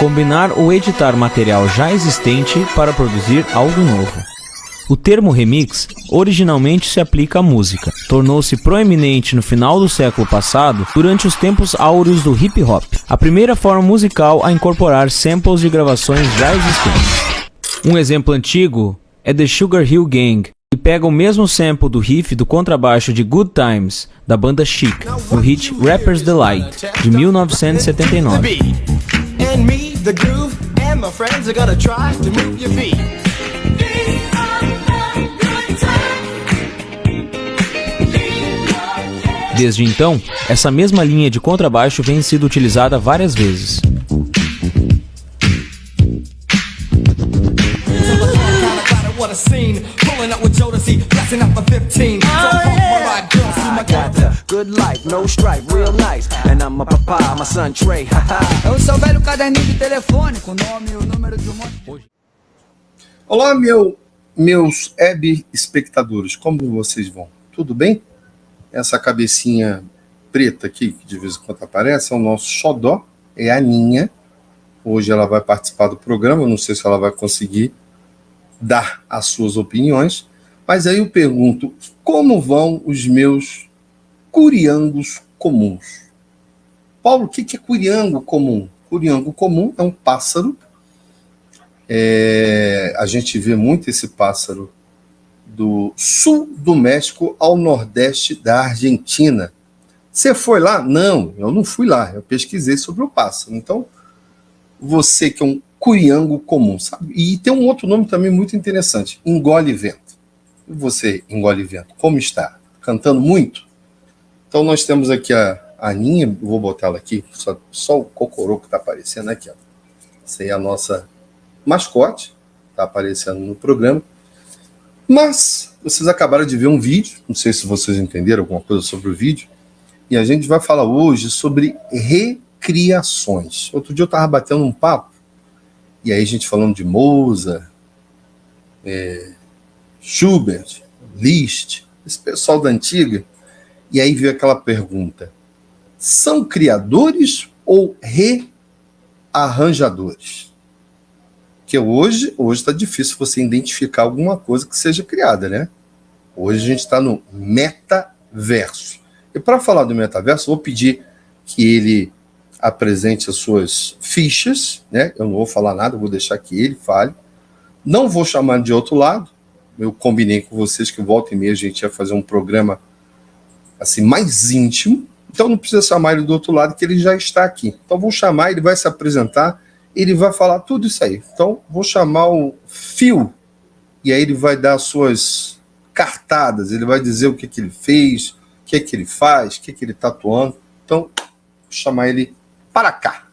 combinar ou editar material já existente para produzir algo novo. O termo remix originalmente se aplica à música. Tornou-se proeminente no final do século passado, durante os tempos áureos do hip hop, a primeira forma musical a incorporar samples de gravações já existentes. Um exemplo antigo é The Sugar Hill Gang, que pega o mesmo sample do riff do contrabaixo de Good Times, da banda Chic, no hit Rapper's Delight, de 1979. Desde então, essa mesma linha de contrabaixo vem sendo utilizada várias vezes. Eu sou o velho caderninho de telefone com o nome e o número de um monte. Olá, meus web espectadores, como vocês vão? Tudo bem? Essa cabecinha preta aqui, que de vez em quando aparece, é o nosso xodó, é a Aninha. Hoje ela vai participar do programa, não sei se ela vai conseguir dar as suas opiniões, mas aí eu pergunto, como vão os meus curiangos comuns? Paulo, o que é curiango comum? Curiango comum é um pássaro, a gente vê muito esse pássaro do sul do México ao nordeste da Argentina. Você foi lá? Não, eu não fui lá. Eu pesquisei sobre o pássaro. Então, você que é um curiango comum, sabe? E tem um outro nome também muito interessante, engole vento. E você, engole vento, como está? Cantando muito? Então, nós temos aqui a Aninha, vou botar ela aqui, só o cocorô que está aparecendo aqui. Ó. Essa aí é a nossa mascote, está aparecendo no programa. Mas vocês acabaram de ver um vídeo, não sei se vocês entenderam alguma coisa sobre o vídeo, e a gente vai falar hoje sobre recriações. Outro dia eu estava batendo um papo, e aí a gente falando de Mozart, Schubert, Liszt, esse pessoal da antiga, e aí veio aquela pergunta, são criadores ou rearranjadores? Porque hoje está difícil você identificar alguma coisa que seja criada, né? Hoje a gente está no metaverso. E para falar do metaverso, vou pedir que ele apresente as suas fichas, né? Eu não vou falar nada, vou deixar que ele fale. Não vou chamar de outro lado. Eu combinei com vocês que volta e meia a gente ia fazer um programa assim mais íntimo. Então não precisa chamar ele do outro lado, que ele já está aqui. Então vou chamar, ele vai se apresentar, ele vai falar tudo isso aí. Então, vou chamar o Phil, e aí ele vai dar as suas cartadas, ele vai dizer o que ele fez, o que ele faz, o que ele está atuando. Então, vou chamar ele para cá.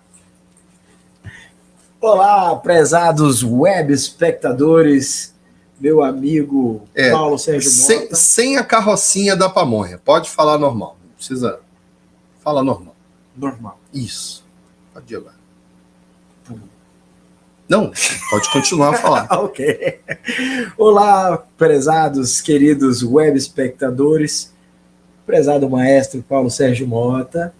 Olá, prezados web espectadores, meu amigo Paulo Sérgio Mota. Sem a carrocinha da pamonha, pode falar normal, não precisa falar normal. Normal. Isso, pode ir lá. Não, pode continuar a falar. Ok. Olá, prezados, queridos web espectadores, prezado maestro Paulo Sérgio Mota.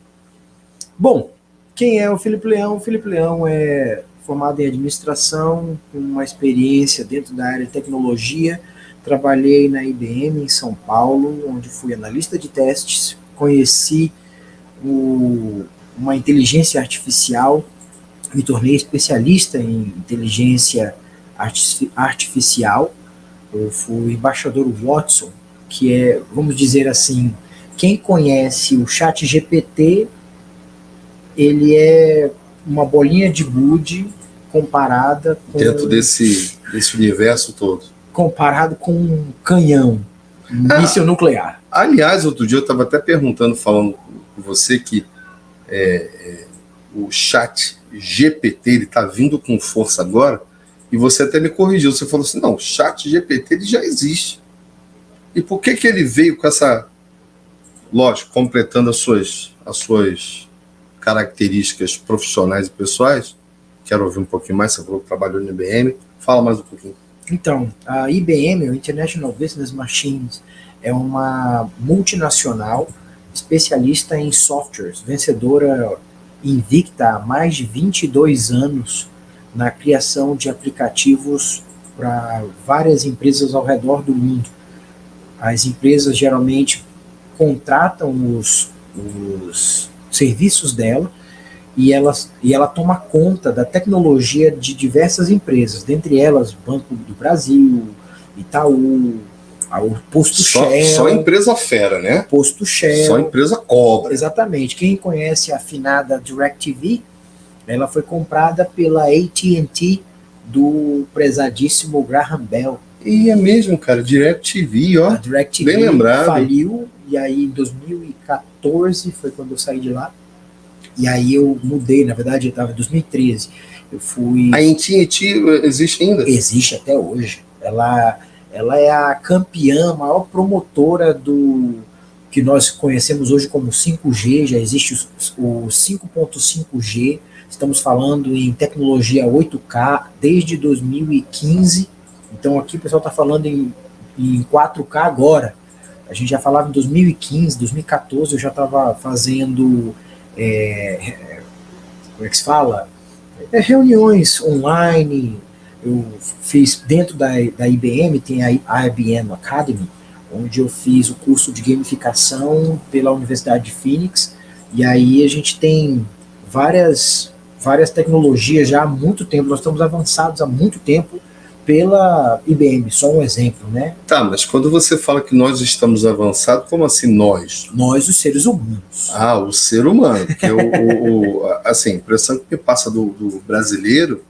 Bom, quem é o Felipe Leão? O Felipe Leão é formado em administração, com uma experiência dentro da área de tecnologia. Trabalhei na IBM em São Paulo, onde fui analista de testes, conheci uma inteligência artificial, me tornei especialista em inteligência artificial. Eu fui embaixador Watson, que é, vamos dizer assim, quem conhece o ChatGPT, ele é uma bolinha de gude comparada com... Dentro desse universo todo. Comparado com um canhão, um míssil nuclear. Aliás, outro dia eu estava até falando com você que o ChatGPT ele está vindo com força agora, e você até me corrigiu. Você falou assim, não, o ChatGPT ele já existe. E por que ele veio com essa... Lógico, completando as suas características profissionais e pessoais. Quero ouvir um pouquinho mais. Você falou que trabalhou no IBM. Fala mais um pouquinho. Então, a IBM, o International Business Machines, é uma multinacional especialista em softwares, vencedora invicta há mais de 22 anos na criação de aplicativos para várias empresas ao redor do mundo. As empresas geralmente contratam os serviços dela e ela toma conta da tecnologia de diversas empresas, dentre elas Banco do Brasil, Itaú, o Posto Shell. Só empresa fera, né? Posto Shell. Só empresa cobra. Exatamente. Quem conhece a afinada DirecTV, ela foi comprada pela AT&T do prezadíssimo Graham Bell. E é mesmo, cara, DirecTV, ó. A DirecTV bem lembrado. Faliu, e aí em 2014 foi quando eu saí de lá. E aí eu mudei, na verdade eu estava em 2013. Eu fui... A AT&T existe ainda? Existe até hoje. Ela é a campeã, a maior promotora do que nós conhecemos hoje como 5G, já existe o 5.5G, estamos falando em tecnologia 8K desde 2015, então aqui o pessoal está falando em 4K agora, a gente já falava em 2015, 2014, eu já estava fazendo, como é que se fala? Reuniões online. Eu fiz dentro da IBM, tem a IBM Academy, onde eu fiz o curso de gamificação pela Universidade de Phoenix, e aí a gente tem várias tecnologias já há muito tempo, nós estamos avançados há muito tempo pela IBM, só um exemplo, né? Tá, mas quando você fala que nós estamos avançados, como assim nós? Nós, os seres humanos. Ah, o ser humano. Porque assim, a impressão que me passa do brasileiro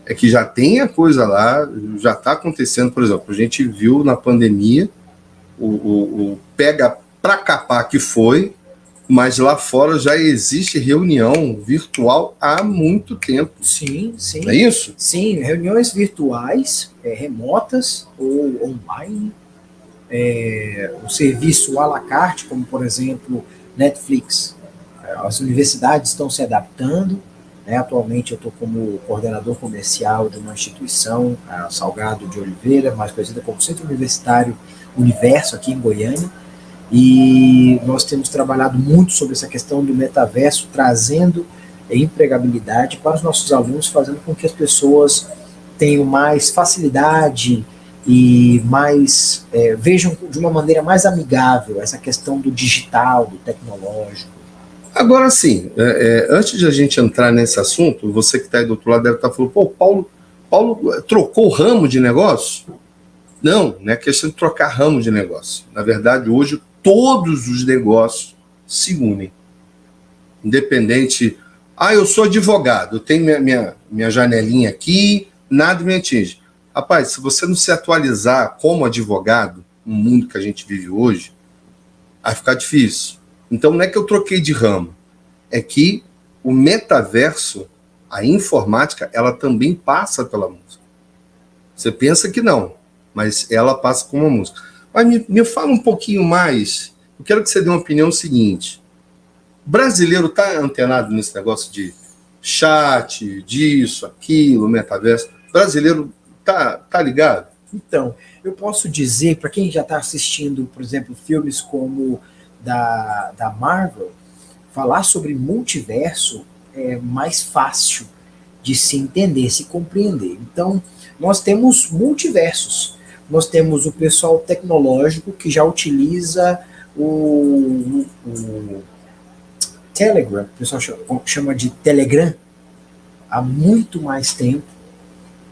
é que já tem a coisa lá, já está acontecendo, por exemplo, a gente viu na pandemia o pega para capar que foi, mas lá fora já existe reunião virtual há muito tempo. Sim, sim. Não é isso? Sim, reuniões virtuais, remotas ou online, o serviço à la carte, como por exemplo Netflix. As universidades estão se adaptando. Atualmente eu estou como coordenador comercial de uma instituição, a Salgado de Oliveira, mais conhecida como Centro Universitário Universo, aqui em Goiânia, e nós temos trabalhado muito sobre essa questão do metaverso, trazendo empregabilidade para os nossos alunos, fazendo com que as pessoas tenham mais facilidade e mais vejam de uma maneira mais amigável essa questão do digital, do tecnológico. Agora sim, antes de a gente entrar nesse assunto, você que está aí do outro lado deve estar falando, pô, Paulo trocou o ramo de negócio? Não é questão de trocar ramo de negócio. Na verdade, hoje, todos os negócios se unem. Independente, eu sou advogado, eu tenho minha janelinha aqui, nada me atinge. Rapaz, se você não se atualizar como advogado, no mundo que a gente vive hoje, vai ficar difícil. Então não é que eu troquei de ramo, é que o metaverso, a informática, ela também passa pela música. Você pensa que não, mas ela passa com uma música. Mas me fala um pouquinho mais, eu quero que você dê uma opinião seguinte. O brasileiro está antenado nesse negócio de chat, disso, aquilo, metaverso? O brasileiro tá ligado? Então, eu posso dizer, para quem já está assistindo, por exemplo, filmes como da Marvel, falar sobre multiverso é mais fácil de se entender, se compreender. Então, nós temos multiversos. Nós temos o pessoal tecnológico que já utiliza o Telegram, o pessoal chama de Telegram, há muito mais tempo.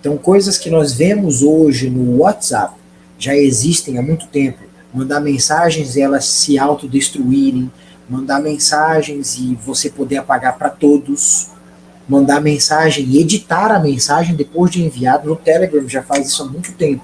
Então, coisas que nós vemos hoje no WhatsApp já existem há muito tempo. Mandar mensagens e elas se autodestruírem, mandar mensagens e você poder apagar para todos, mandar mensagem e editar a mensagem depois de enviado. No Telegram já faz isso há muito tempo.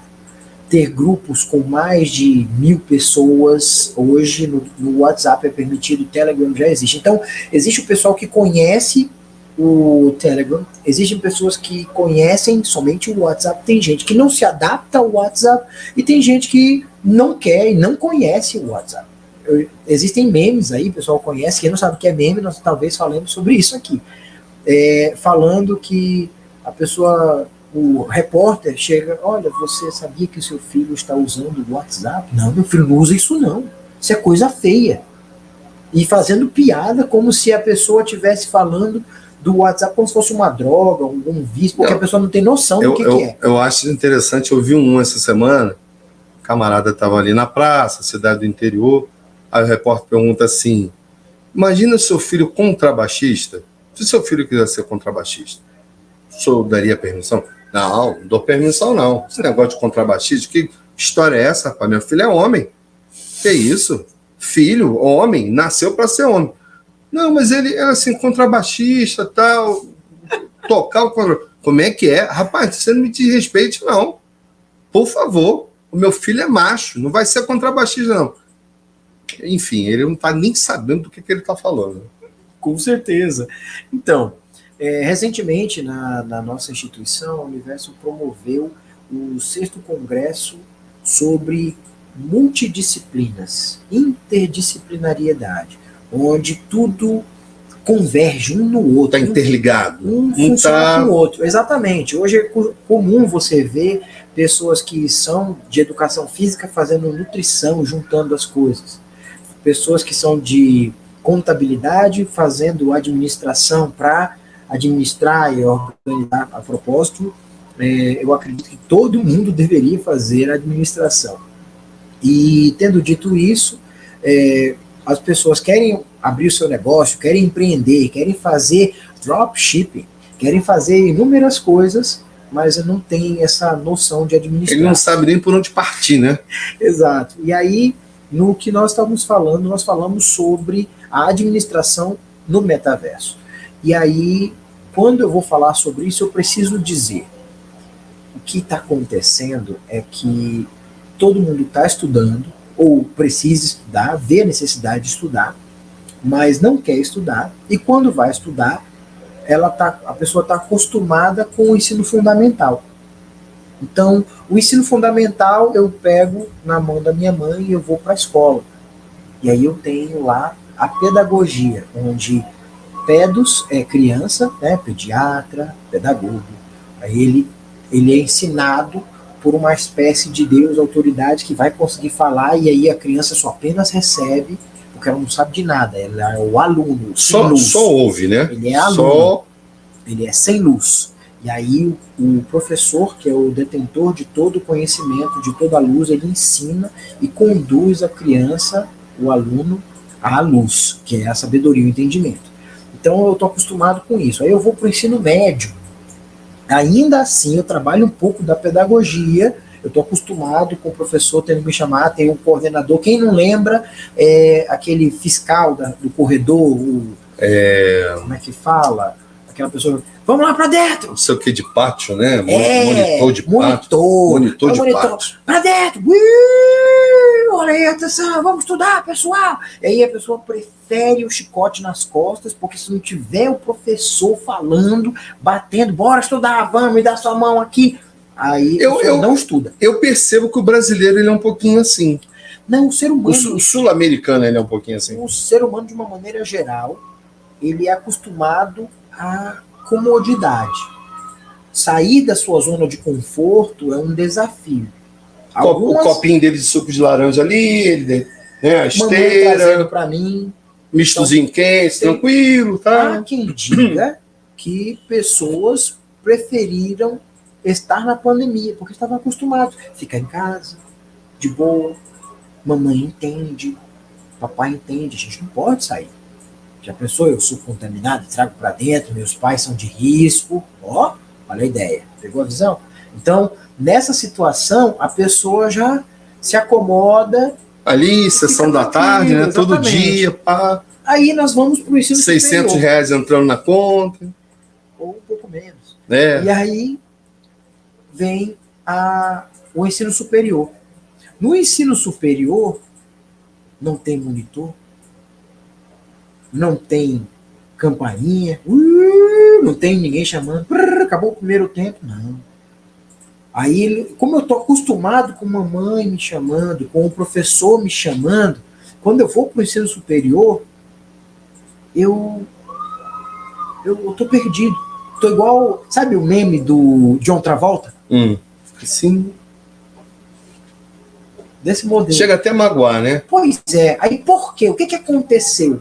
Ter grupos com mais de 1.000 pessoas hoje no WhatsApp é permitido, o Telegram já existe. Então, existe o pessoal que conhece o Telegram, existem pessoas que conhecem somente o WhatsApp, tem gente que não se adapta ao WhatsApp e tem gente que não quer e não conhece o WhatsApp. Existem memes aí, o pessoal conhece, quem não sabe o que é meme, nós talvez falemos sobre isso aqui. Falando que a pessoa, o repórter chega, olha, você sabia que o seu filho está usando o WhatsApp? Não, meu filho não usa isso não, isso é coisa feia. E fazendo piada como se a pessoa estivesse falando do WhatsApp como se fosse uma droga, um vício, porque a pessoa não tem noção do que é. Eu acho interessante, eu vi essa semana, o camarada estava ali na praça, cidade do interior, aí o repórter pergunta assim, imagina seu filho contrabaixista, se seu filho quiser ser contrabaixista, o senhor daria permissão? Não dou permissão não, esse negócio de contrabaixista, que história é essa, rapaz? Meu filho é homem, que isso? Filho, homem, nasceu para ser homem. Não, mas ele era assim, contrabaixista, tal, tocar o contrabaixo. Como é que é? Rapaz, você não me desrespeite, não. Por favor, o meu filho é macho, não vai ser contrabaixista, não. Enfim, ele não está nem sabendo do que ele está falando. Com certeza. Então, recentemente, na nossa instituição, a Universo promoveu o 6º Congresso sobre multidisciplinas, interdisciplinariedade, onde tudo converge um no outro. Está interligado. Um funciona com o outro. Exatamente. Hoje é comum você ver pessoas que são de educação física fazendo nutrição, juntando as coisas. Pessoas que são de contabilidade fazendo administração para administrar e organizar. A propósito, eu acredito que todo mundo deveria fazer administração. E tendo dito isso, as pessoas querem abrir o seu negócio, querem empreender, querem fazer dropshipping, querem fazer inúmeras coisas, mas não tem essa noção de administrar. Ele não sabe nem por onde partir, né? Exato. E aí, no que nós estávamos falando, nós falamos sobre a administração no metaverso. E aí, quando eu vou falar sobre isso, eu preciso dizer, o que está acontecendo é que todo mundo está estudando, ou precisa estudar, vê a necessidade de estudar, mas não quer estudar, e quando vai estudar, a pessoa está acostumada com o ensino fundamental. Então, o ensino fundamental eu pego na mão da minha mãe e eu vou para a escola. E aí eu tenho lá a pedagogia, onde pedos é criança, né, pediatra, pedagogo. Aí ele é ensinado por uma espécie de Deus, autoridade, que vai conseguir falar, e aí a criança só apenas recebe, porque ela não sabe de nada, ela é o aluno, só ouve, né? Ele é aluno, ele é sem luz. E aí o professor, que é o detentor de todo o conhecimento, de toda a luz, ele ensina e conduz a criança, o aluno, à luz, que é a sabedoria e o entendimento. Então eu estou acostumado com isso. Aí eu vou para o ensino médio. Ainda assim, eu trabalho um pouco da pedagogia, eu estou acostumado com o professor tendo que me chamar, tem um coordenador, quem não lembra, aquele fiscal do corredor, como é que fala? Aquela pessoa, vamos lá para dentro! Não sei o que de pátio, né? Monitor de pátio. Monitor de pátio. Para dentro! Olha aí, atenção, vamos estudar, pessoal! E aí a pessoa prefere o chicote nas costas, porque se não tiver o professor falando, batendo, bora estudar, vamos, me dá sua mão aqui. Aí eu não estuda. Eu percebo que o brasileiro ele é um pouquinho assim. Não, o ser humano... O sul-americano ele é um pouquinho assim. O ser humano, de uma maneira geral, ele é acostumado à comodidade. Sair da sua zona de conforto é um desafio. O copinho dele de suco de laranja ali, a esteira, trazendo para mim, mistozinho quente, tranquilo, tá? Há quem diga que pessoas preferiram estar na pandemia, porque estavam acostumados a ficar em casa, de boa, mamãe entende, papai entende, a gente não pode sair. Já pensou, eu sou contaminado, trago para dentro, meus pais são de risco, olha a ideia, pegou a visão? Então, nessa situação, a pessoa já se acomoda. Ali, sessão da tarde, né? Todo dia, pá. Aí nós vamos para o ensino superior. R$600 entrando na conta. Ou um pouco menos. É. E aí vem o ensino superior. No ensino superior, não tem monitor, não tem campainha, não tem ninguém chamando, acabou o primeiro tempo, não. Aí, como eu estou acostumado com mamãe me chamando, com o professor me chamando, quando eu vou para o ensino superior, eu estou perdido. Estou igual, sabe o meme do John Travolta? Sim. Desse modelo. Chega até a magoar, né? Pois é. Aí por quê? O que aconteceu?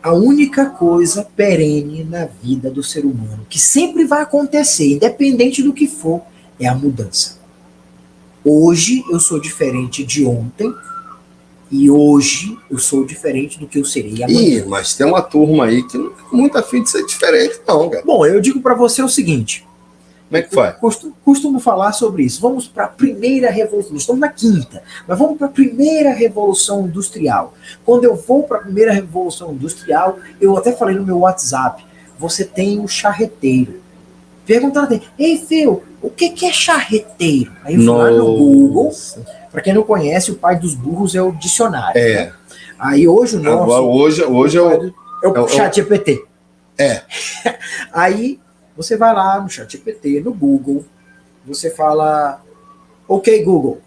A única coisa perene na vida do ser humano, que sempre vai acontecer, independente do que for, é a mudança. Hoje eu sou diferente de ontem, e hoje eu sou diferente do que eu serei amanhã. Mas tem uma turma aí que não tem muito afim de ser diferente, não, cara. Bom, eu digo para você o seguinte. Como é que faz? Costumo falar sobre isso. Vamos para a primeira revolução. Estamos na quinta, mas vamos para a primeira revolução industrial. Quando eu vou para a primeira revolução industrial, eu até falei no meu WhatsApp, você tem o charreteiro. Perguntaram, ei, Phil, o que é charreteiro? Aí eu fui lá no Google. Para quem não conhece, o pai dos burros é o dicionário. É. Né? Aí hoje o nosso... Agora, hoje é o ChatGPT. É. Aí você vai lá no ChatGPT, no Google, você fala, ok, Google,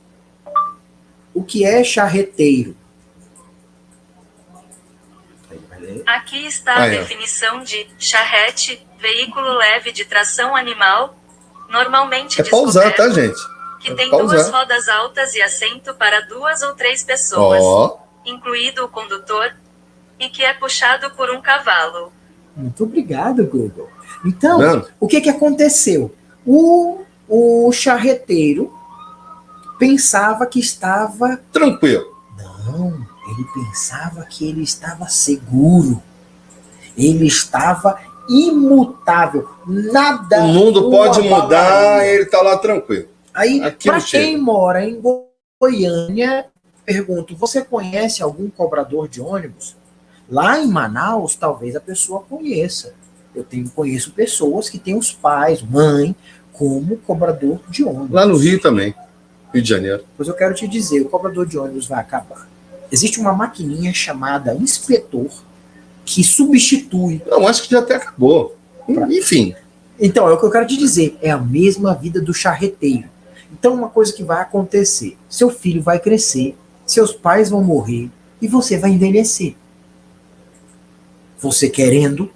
o que é charreteiro? Aqui está a definição de charrete, veículo leve de tração animal, normalmente é pausar, tá, gente? Que tem duas rodas altas e assento para 2 ou 3 pessoas, incluído o condutor, e que é puxado por um cavalo. Muito obrigado, Google. Então, o que aconteceu? O charreteiro pensava que estava... tranquilo. Não, ele pensava que ele estava seguro. Ele estava imutável. Nada... O mundo pode mudar, ele está lá tranquilo. Aí, para quem mora em Goiânia, pergunto, você conhece algum cobrador de ônibus? Lá em Manaus, talvez a pessoa conheça. Eu conheço pessoas que têm os pais, mãe, como cobrador de ônibus. Lá no Rio também, Rio de Janeiro. Pois eu quero te dizer, o cobrador de ônibus vai acabar. Existe uma maquininha chamada inspetor que substitui... Não, acho que já até acabou. Enfim. Então, é o que eu quero te dizer. É a mesma vida do charreteiro. Então, uma coisa que vai acontecer. Seu filho vai crescer, seus pais vão morrer e você vai envelhecer. Você querendo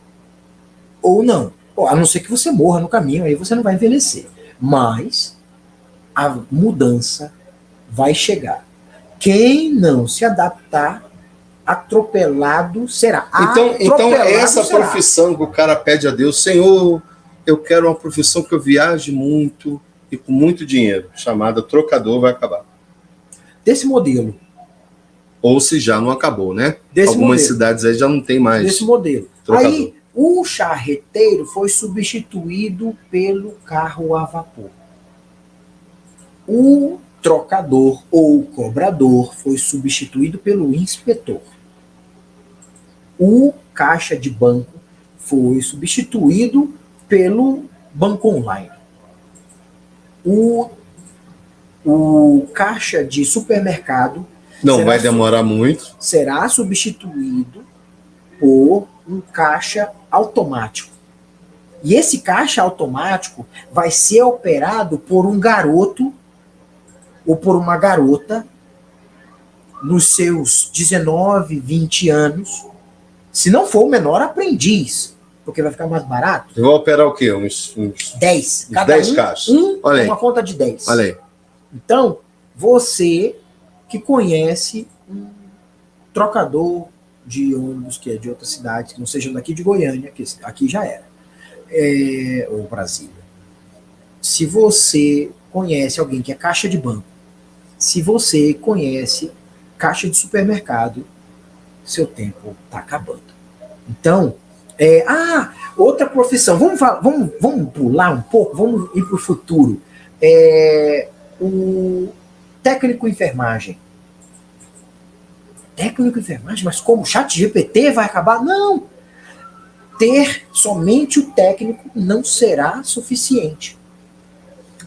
ou não. A não ser que você morra no caminho, aí você não vai envelhecer. Mas a mudança vai chegar. Quem não se adaptar, atropelado será. Então essa profissão que o cara pede a Deus, Senhor, eu quero uma profissão que eu viaje muito e com muito dinheiro, chamada trocador, vai acabar. Desse modelo. Ou se já não acabou, né? Desse Algumas modelo. cidades aí já não tem mais. Desse modelo. Trocador. Aí, o charreteiro foi substituído pelo carro a vapor. O trocador ou cobrador foi substituído pelo inspetor. O caixa de banco foi substituído pelo banco online. O caixa de supermercado não vai demorar muito. Será substituído por um caixa automático. E esse caixa automático vai ser operado por um garoto ou por uma garota nos seus 19, 20 anos, se não for o menor aprendiz, porque vai ficar mais barato. Eu vou operar o quê? Uns 10. Cada 10 caixas. Olha aí. Uma conta de 10. Olha aí. Então, você que conhece um trocador de ônibus que é de outra cidade, que não seja daqui de Goiânia, que aqui já era, ou Brasília. Se você conhece alguém que é caixa de banco, se você conhece caixa de supermercado, seu tempo está acabando. Então, outra profissão, vamos pular um pouco, vamos ir para o futuro. O técnico enfermagem. Técnico enfermagem? Mas como? ChatGPT vai acabar? Não! Ter somente o técnico não será suficiente.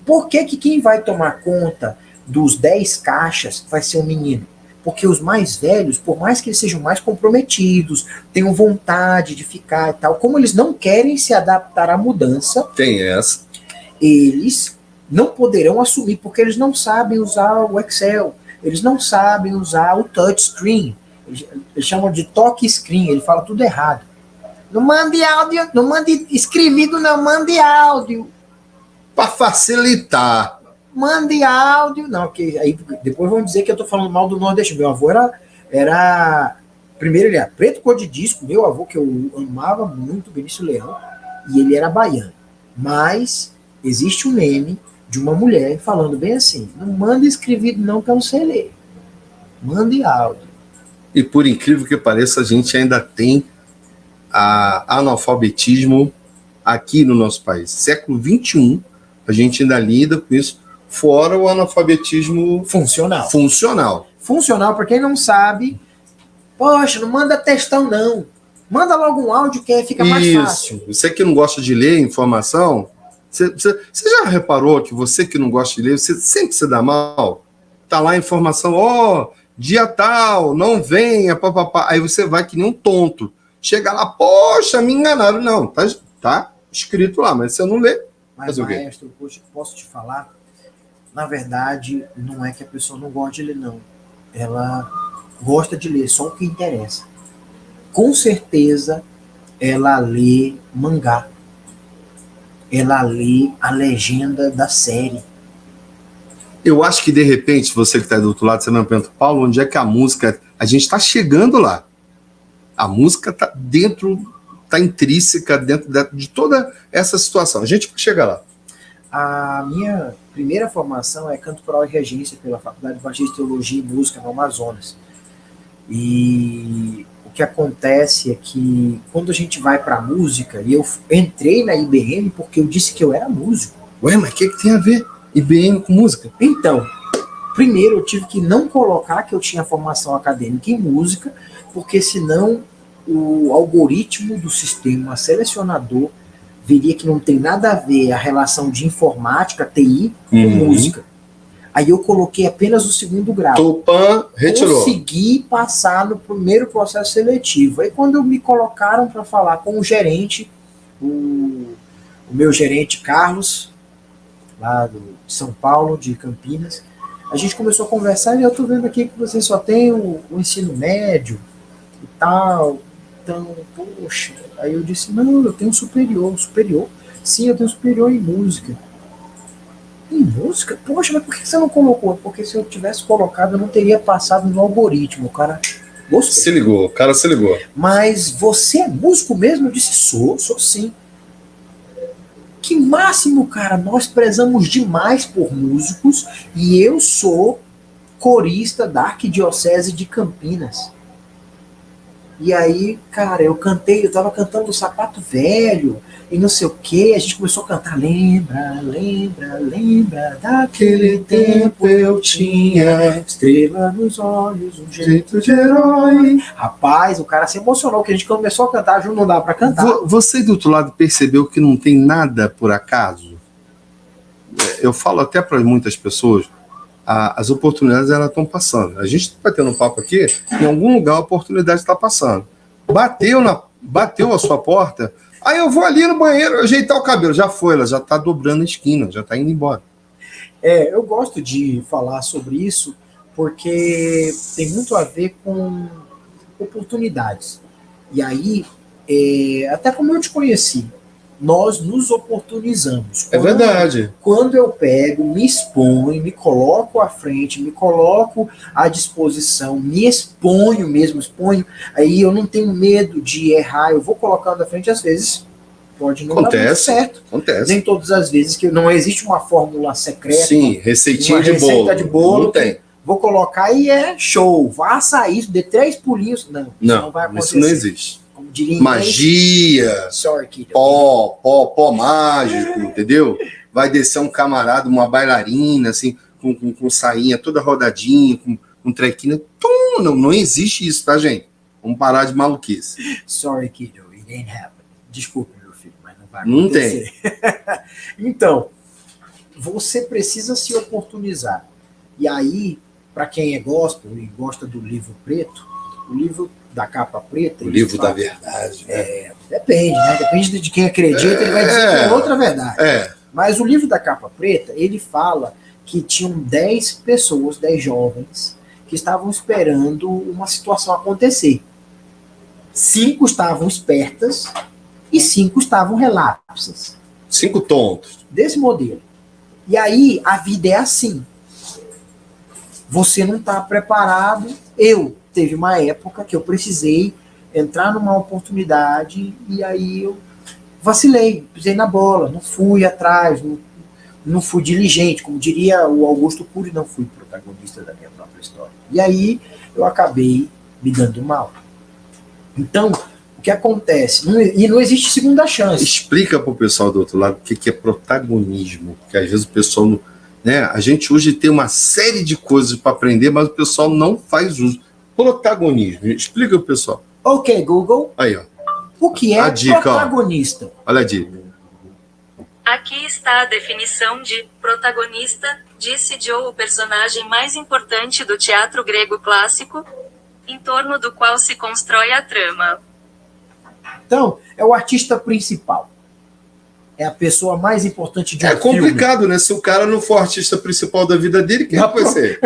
Por que quem vai tomar conta dos 10 caixas vai ser um menino? Porque os mais velhos, por mais que eles sejam mais comprometidos, tenham vontade de ficar e tal, como eles não querem se adaptar à mudança, tem essa. Eles não poderão assumir, porque eles não sabem usar o Excel, eles não sabem usar o touchscreen, eles chamam de toque screen, ele fala tudo errado. Não mande áudio, não mande escrevido, não mande áudio. Para facilitar. mande áudio. Não, porque aí depois vão dizer que eu tô falando mal do Nordeste. Meu avô era primeiro ele era preto cor de disco, meu avô que eu amava muito, Benício Leão, e ele era baiano. Mas existe um meme de uma mulher falando bem assim, não manda escrevido não que eu não sei ler. Mande áudio. E por incrível que pareça, a gente ainda tem analfabetismo aqui no nosso país. Século XXI, a gente ainda lida com isso, fora o analfabetismo funcional. Funcional, para quem não sabe, poxa, não manda textão não. Manda logo um áudio que fica mais fácil. Você que não gosta de ler informação, você já reparou que você que não gosta de ler, você sempre se dá mal? Tá lá a informação, dia tal, não venha, papapá. Aí você vai que nem um tonto. Chega lá, poxa, me enganaram. Não, tá escrito lá, mas você não lê. Mas, maestro, posso te falar? Na verdade, não é que a pessoa não gosta de ler, não. Ela gosta de ler só o que interessa. Com certeza, ela lê mangá. Ela lê a legenda da série. Eu acho que, de repente, você que está do outro lado, você me pergunta, Paulo, onde é que a música... A gente está chegando lá. A música está dentro, está intrínseca dentro de toda essa situação. A gente vai chegar lá. A minha primeira formação é canto coral e regência pela Faculdade de Baixista Teologia e Música no Amazonas. E o que acontece é que quando a gente vai para a música, e eu entrei na IBM porque eu disse que eu era músico. Ué, mas o que tem a ver IBM com música? Então, primeiro eu tive que não colocar que eu tinha formação acadêmica em música, porque senão o algoritmo do sistema selecionador veria que não tem nada a ver a relação de informática, TI, com música. Aí eu coloquei apenas o segundo grau. Tupan retirou. Consegui passar no primeiro processo seletivo. Aí quando me colocaram para falar com o gerente, o meu gerente Carlos, lá de São Paulo, de Campinas, a gente começou a conversar e eu estou vendo aqui que você só tem o ensino médio e tal. Então, poxa, aí eu disse, não, eu tenho superior. Sim, eu tenho superior em música. Em música? Poxa, mas por que você não colocou? Porque se eu tivesse colocado, eu não teria passado no algoritmo. O cara gostou. O cara se ligou. Mas você é músico mesmo? Eu disse, sou sim. Que máximo, cara, nós prezamos demais por músicos e eu sou corista da Arquidiocese de Campinas. E aí, cara, eu tava cantando o Sapato Velho, e não sei o que, a gente começou a cantar, lembra, daquele tempo eu tinha estrela nos olhos, um jeito de herói. Rapaz, o cara se emocionou, que a gente começou a cantar, não dá pra cantar. Você do outro lado percebeu que não tem nada por acaso? Eu falo até para muitas pessoas, as oportunidades elas estão passando. A gente está batendo um papo aqui, em algum lugar a oportunidade está passando. Bateu a sua porta, aí eu vou ali no banheiro ajeitar o cabelo. Já foi, ela já está dobrando a esquina, já está indo embora. Eu gosto de falar sobre isso porque tem muito a ver com oportunidades. E aí, até como eu te conheci, nós nos oportunizamos. É verdade. Quando eu pego, me exponho, me coloco à frente, me coloco à disposição, me exponho, aí eu não tenho medo de errar, eu vou colocando à frente, às vezes pode não dar muito certo. Acontece. Nem todas as vezes, que não existe uma fórmula secreta. Sim, receitinha de bolo. Não tem. Vou colocar e é show, vá sair, dê 3 pulinhos. Não vai acontecer. Isso não existe. Diria magia, sorry, kid. Pó mágico, entendeu? Vai descer um camarada, uma bailarina, assim, com sainha toda rodadinha, com um trequinho. Não existe isso, tá, gente? Vamos parar de maluquice. Sorry, kiddo, it ain't happening. Desculpe, meu filho, mas não vai acontecer. Não tem. Então, você precisa se oportunizar. E aí, para quem é gospel e gosta do livro preto, o livro da capa preta. O livro da verdade. Né? Depende, né? Depende de quem acredita, ele vai dizer que é outra verdade. Mas o livro da capa preta, ele fala que tinham 10 pessoas, 10 jovens, que estavam esperando uma situação acontecer. 5 estavam espertas e 5 estavam relapsas. 5 tontos. Desse modelo. E aí a vida é assim. Você não está preparado. Teve uma época que eu precisei entrar numa oportunidade e aí eu vacilei, pisei na bola, não fui atrás, não fui diligente, como diria o Augusto Cury, não fui protagonista da minha própria história. E aí eu acabei me dando mal. Então, o que acontece? E não existe segunda chance. Explica para o pessoal do outro lado o que é protagonismo, porque às vezes o pessoal não, né? A gente hoje tem uma série de coisas para aprender, mas o pessoal não faz uso. Protagonismo, explica o pessoal. Ok, Google. Aí, ó. O que é dica, protagonista? Ó. Olha a dica. Aqui está a definição de protagonista, disse Joe, o personagem mais importante do teatro grego clássico, em torno do qual se constrói a trama. Então, é o artista principal. É a pessoa mais importante de um filme. É complicado, né? Se o cara não for artista principal da vida dele, quem vai ser?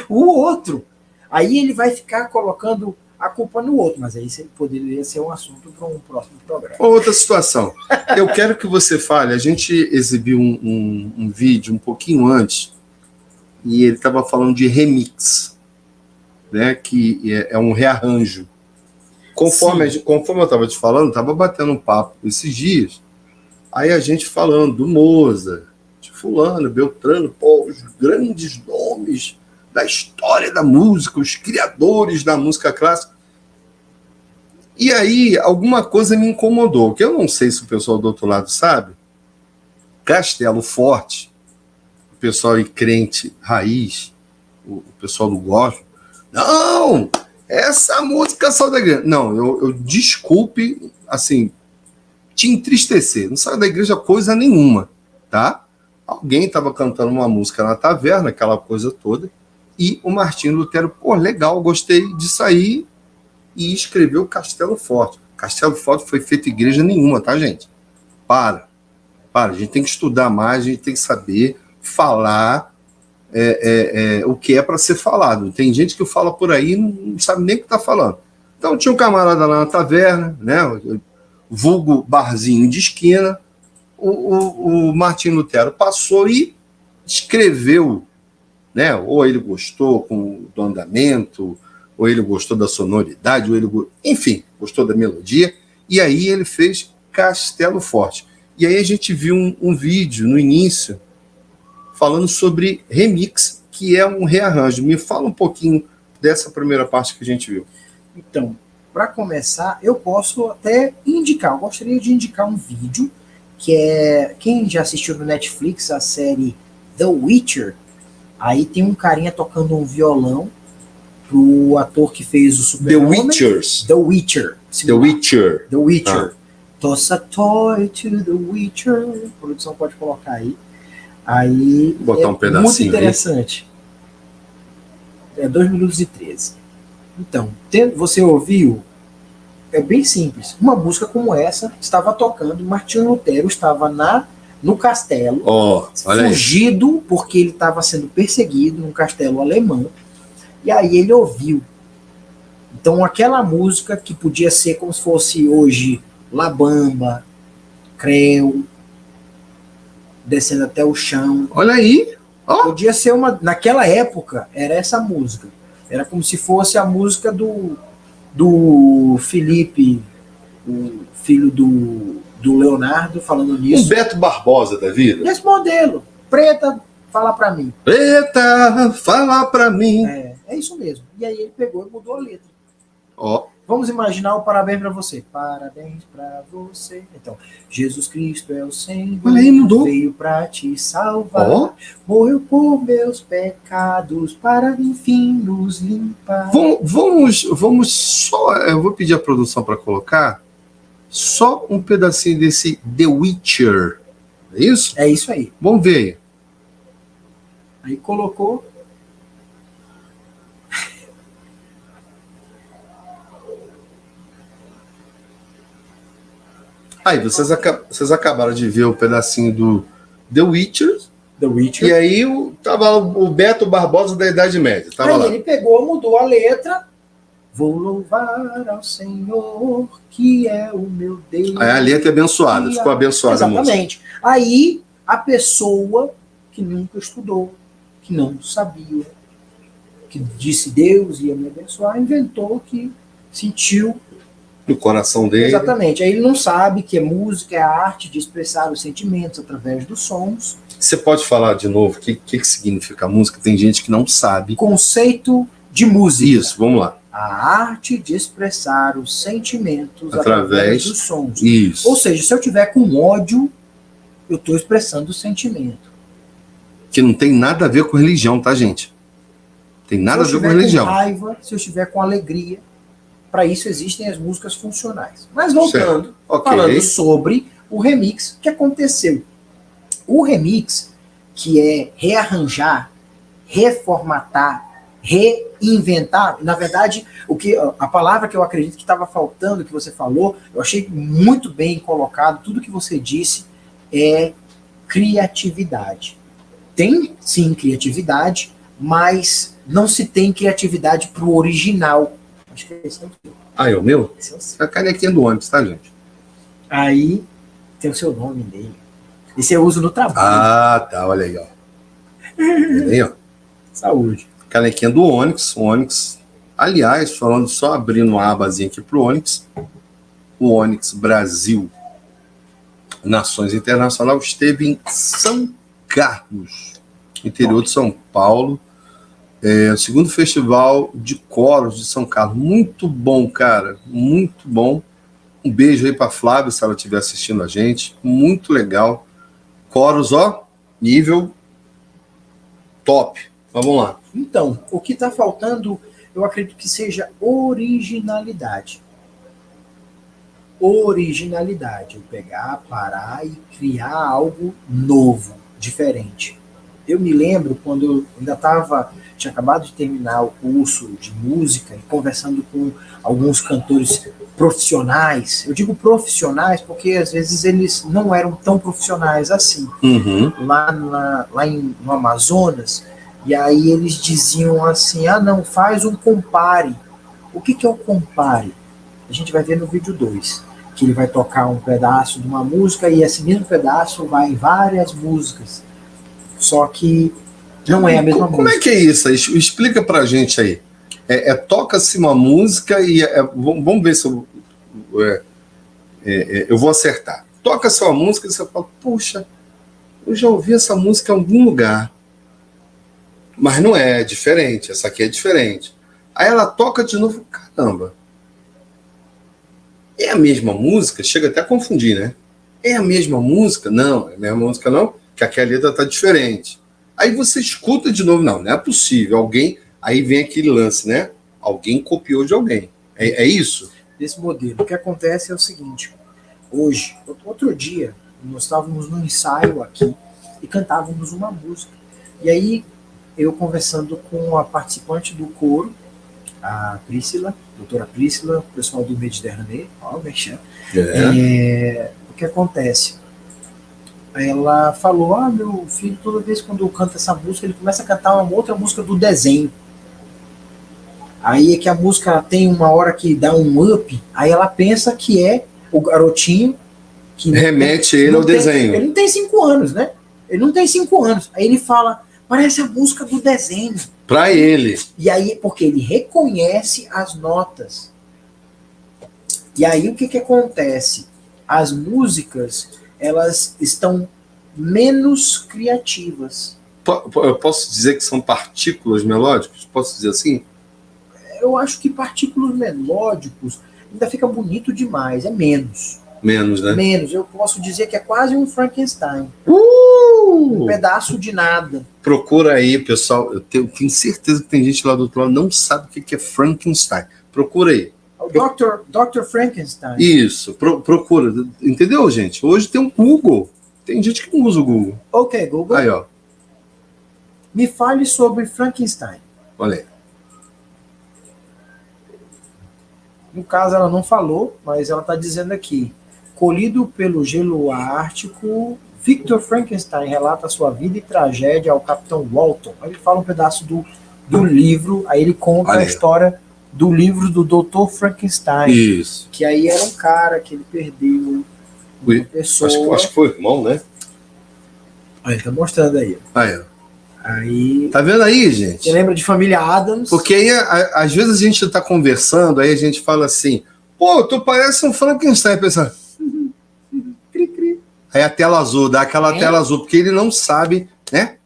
O outro. Aí ele vai ficar colocando a culpa no outro, mas aí poderia ser um assunto para um próximo programa. Outra situação. Eu quero que você fale, a gente exibiu um vídeo um pouquinho antes, e ele estava falando de remix, né, que é um rearranjo. Conforme eu estava te falando, estava batendo um papo esses dias, aí a gente falando do Mozart, de fulano, Beltrano, os grandes nomes da história da música, os criadores da música clássica. E aí, alguma coisa me incomodou, que eu não sei se o pessoal do outro lado sabe. Castelo Forte, o pessoal aí crente raiz, o pessoal do gospel, não, essa música saiu da igreja. Não, eu desculpe, assim, te entristecer, não saiu da igreja coisa nenhuma, tá? Alguém estava cantando uma música na taverna, aquela coisa toda, e o Martinho Lutero, legal, gostei de sair, e escreveu Castelo Forte. Castelo Forte foi feito igreja nenhuma, tá, gente? Para. A gente tem que estudar mais, a gente tem que saber falar o que é para ser falado. Tem gente que fala por aí e não sabe nem o que está falando. Então tinha um camarada lá na taverna, né? Vulgo barzinho de esquina. O Martinho Lutero passou e escreveu, né? Ou ele gostou do andamento, ou ele gostou da sonoridade, ou ele, enfim, gostou da melodia, e aí ele fez Castelo Forte. E aí a gente viu um vídeo no início falando sobre remix, que é um rearranjo. Me fala um pouquinho dessa primeira parte que a gente viu. Então, para começar, eu posso até indicar, eu gostaria de indicar um vídeo, que é, quem já assistiu no Netflix a série The Witcher, aí tem um carinha tocando um violão pro ator que fez o Super-Homem. The Witcher. The Witcher. Toss a toy to the Witcher. A produção pode colocar aí. Aí botar um pedacinho muito interessante. Aí. É 2 minutos e 13. Então, você ouviu? É bem simples. Uma música como essa estava tocando, Martinho Lutero estava no castelo, fugido, aí. Porque ele estava sendo perseguido num castelo alemão. E aí ele ouviu. Então aquela música que podia ser como se fosse hoje La Bamba, Creu, descendo até o chão. Olha aí. Podia ser uma... Naquela época era essa música. Era como se fosse a música do Felipe, o filho do Leonardo, falando nisso. Um Beto Barbosa da vida. Esse modelo. Preta, fala pra mim. Preta, fala pra mim. É isso mesmo. E aí ele pegou e mudou a letra. Ó. Vamos imaginar o parabéns pra você. Parabéns pra você. Então, Jesus Cristo é o Senhor. Olha aí, mudou. Veio pra te salvar. Morreu por meus pecados para enfim nos limpar. Vamos só... Eu vou pedir a produção para colocar só um pedacinho desse The Witcher. É isso? É isso aí. Vamos ver aí. Aí colocou. Aí, vocês acabaram de ver o pedacinho do The Witcher. E aí tava o Beto Barbosa da Idade Média. Tava aí lá. Ele pegou, mudou a letra. Vou louvar ao Senhor, que é o meu Deus. Aí a letra é abençoada, ficou abençoada. Exatamente. Aí a pessoa que nunca estudou, que não sabia, que disse Deus ia me abençoar, inventou que sentiu. No coração dele. Exatamente. Aí ele não sabe que a música é a arte de expressar os sentimentos através dos sons. Você pode falar de novo o que significa a música? Tem gente que não sabe. Conceito de música. Isso, vamos lá. A arte de expressar os sentimentos Através dos sons. Isso. Ou seja, se eu tiver com ódio, eu estou expressando o sentimento. Que não tem nada a ver com religião, tá, gente? Tem nada a ver com religião. Se eu estiver com raiva, se eu estiver com alegria, para isso existem as músicas funcionais. Mas voltando, okay. Falando sobre o remix, o que aconteceu? O remix, que é rearranjar, reformatar, reinventar, na verdade, a palavra que eu acredito que estava faltando, que você falou, eu achei muito bem colocado, tudo que você disse é criatividade. Tem, sim, criatividade, mas não se tem criatividade para o original. Acho que esse é o seu. Ah, é o meu? Esse é o seu. A canequinha do ônibus, tá, gente? Aí tem o seu nome nele. Esse eu uso no trabalho. Ah, tá, olha aí, ó. Olha aí, ó. Saúde. Canequinha do Onix, o Onix. Aliás, falando, só abrindo uma abazinha aqui pro Onix, o Onix Brasil Nações Internacional esteve em São Carlos, interior de São Paulo, o segundo festival de coros de São Carlos. Muito bom, cara, muito bom. Um beijo aí para Flávia, se ela estiver assistindo a gente. Muito legal. Coros, ó, nível top. Vamos lá. Então, o que está faltando, eu acredito que seja originalidade. Originalidade. Eu pegar, parar e criar algo novo, diferente. Eu me lembro quando eu ainda tinha acabado de terminar o curso de música e conversando com alguns cantores profissionais. Eu digo profissionais porque às vezes eles não eram tão profissionais assim. Uhum. No Amazonas. E aí eles diziam assim, não, faz um compare. O que é o compare? A gente vai ver no vídeo 2, que ele vai tocar um pedaço de uma música e esse mesmo pedaço vai em várias músicas. Só que não é a mesma música. Como é que é isso? Explica pra gente aí. Toca-se uma música e... vamos ver se eu vou acertar. Toca-se uma música e você fala, puxa, eu já ouvi essa música em algum lugar. Mas não é diferente, essa aqui é diferente. Aí ela toca de novo, caramba. É a mesma música? Chega até a confundir, né? É a mesma música? Não, é a mesma música não, que aqui a letra tá diferente. Aí você escuta de novo, não é possível. Alguém, aí vem aquele lance, né? Alguém copiou de alguém. É isso? Desse modelo. O que acontece é o seguinte, hoje, outro dia, nós estávamos num ensaio aqui e cantávamos uma música. E aí, eu conversando com a participante do coro, a Priscila, doutora Priscila, o pessoal do Mediterrâneo, o que acontece? Ela falou, meu filho, toda vez quando canta essa música, ele começa a cantar uma outra música do desenho. Aí é que a música tem uma hora que dá um up, aí ela pensa que é o garotinho que remete ele ao desenho. Ele não tem 5 anos, né? Ele não tem 5 anos. Aí ele fala, parece a música do desenho. Para ele. E aí, porque ele reconhece as notas. E aí, o que acontece? As músicas, elas estão menos criativas. Eu posso dizer que são partículas melódicas? Posso dizer assim? Eu acho que partículas melódicos ainda fica bonito demais. É menos. Menos, né? Menos. Eu posso dizer que é quase um Frankenstein. Um pedaço de nada. Procura aí, pessoal. Eu tenho certeza que tem gente lá do outro lado que não sabe o que é Frankenstein. Procura aí. O Dr. Frankenstein. Isso. Procura. Entendeu, gente? Hoje tem um Google. Tem gente que não usa o Google. Ok, Google. Aí, ó. Me fale sobre Frankenstein. Olha aí. No caso, ela não falou, mas ela está dizendo aqui. Colhido pelo gelo ártico, Victor Frankenstein relata sua vida e tragédia ao Capitão Walton. Aí ele fala um pedaço do livro, aí ele conta a história do livro do Dr. Frankenstein. Isso. Que aí era um cara que ele perdeu uma pessoa. Acho que foi o irmão, né? Olha, ele tá mostrando aí. Aí, ó. Aí. Tá vendo aí, gente? Você lembra de Família Addams? Porque aí, às vezes a gente tá conversando, aí a gente fala assim, pô, tu parece um Frankenstein, pensando. Cri, cri. Aí a tela azul, dá aquela tela azul, porque ele não sabe, né?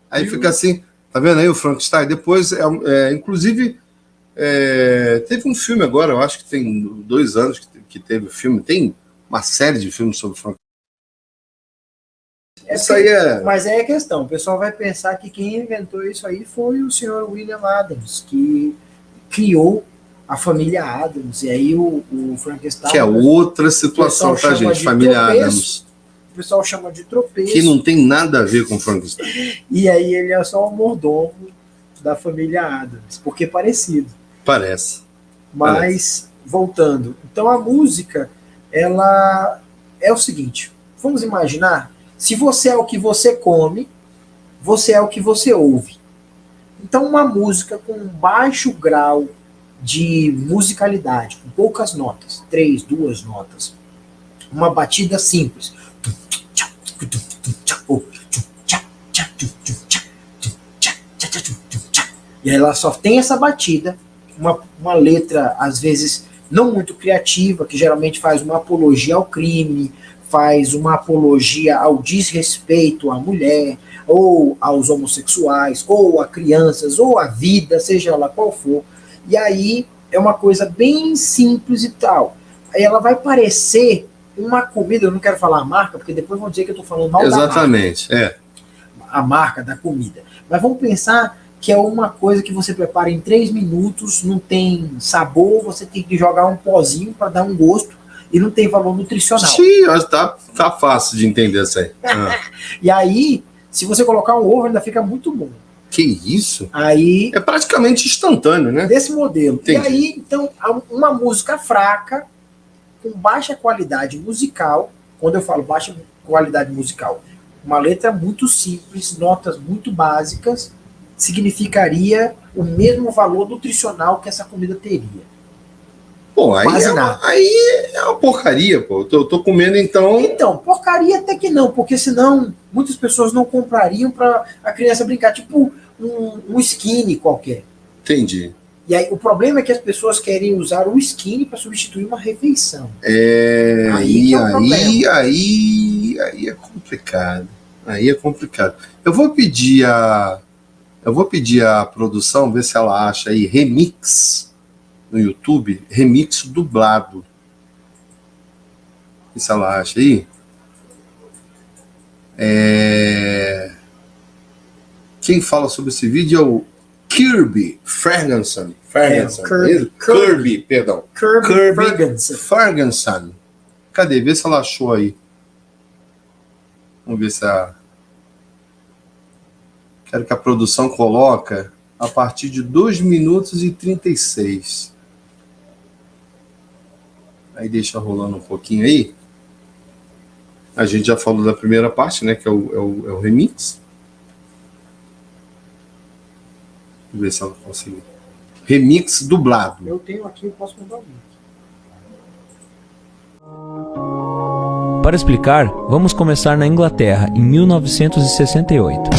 Aí fica assim, tá vendo aí o Frankenstein? Depois, inclusive, teve um filme agora, eu acho que tem 2 anos que teve o filme, tem uma série de filmes sobre o Frankenstein. Isso aí Mas é a questão, o pessoal vai pensar que quem inventou isso aí foi o senhor William Adams, que criou a família Addams, e aí o Frankenstein... Que é outra situação, tá, gente? Família Addams. O pessoal chama de tropeço. Que não tem nada a ver com Frankenstein. E aí ele é só o mordomo da família Addams, porque é parecido. Parece. Mas, voltando, então a música, ela é o seguinte, vamos imaginar, se você é o que você come, você é o que você ouve. Então uma música com um baixo grau de musicalidade, com poucas notas, 3, 2 notas, uma batida simples, e ela só tem essa batida, uma letra às vezes não muito criativa, que geralmente faz uma apologia ao crime, faz uma apologia ao desrespeito à mulher, ou aos homossexuais, ou a crianças, ou à vida, seja lá qual for. E aí é uma coisa bem simples e tal. Aí ela vai parecer uma comida, eu não quero falar a marca, porque depois vão dizer que eu estou falando mal da marca. Exatamente, A marca da comida. Mas vamos pensar que é uma coisa que você prepara em 3 minutos, não tem sabor, você tem que jogar um pozinho para dar um gosto, e não tem valor nutricional. Sim, tá fácil de entender isso aí. E aí, se você colocar um ovo, ainda fica muito bom. Que isso? Aí, É praticamente instantâneo, né? desse modelo. Entendi. E aí, então, uma música fraca, com baixa qualidade musical, quando eu falo baixa qualidade musical, uma letra muito simples, notas muito básicas, significaria o mesmo valor nutricional que essa comida teria. Pô, aí Quase é nada. aí é uma porcaria, pô. Eu tô comendo, então... Então, porcaria até que não, porque senão muitas pessoas não comprariam para a criança brincar, tipo um skinny qualquer. Entendi. E aí o problema é que as pessoas querem usar o skinny para substituir uma refeição. Aí que é complicado. Aí é complicado. Eu vou pedir a produção, ver se ela acha aí remix no YouTube, remix dublado. Se ela acha aí. Quem fala sobre esse vídeo é o Kirby Ferguson. Kirby, perdão. Kirby Ferguson. Cadê? Vê se ela achou aí. Vamos ver se a... Quero que a produção coloca a partir de 2 minutos e 36. Aí deixa rolando um pouquinho aí. A gente já falou da primeira parte, né? Que é o remix. Vamos ver se ela conseguiu. Remix dublado. Eu tenho aqui, eu posso mandar o link. Para explicar, vamos começar na Inglaterra, em 1968.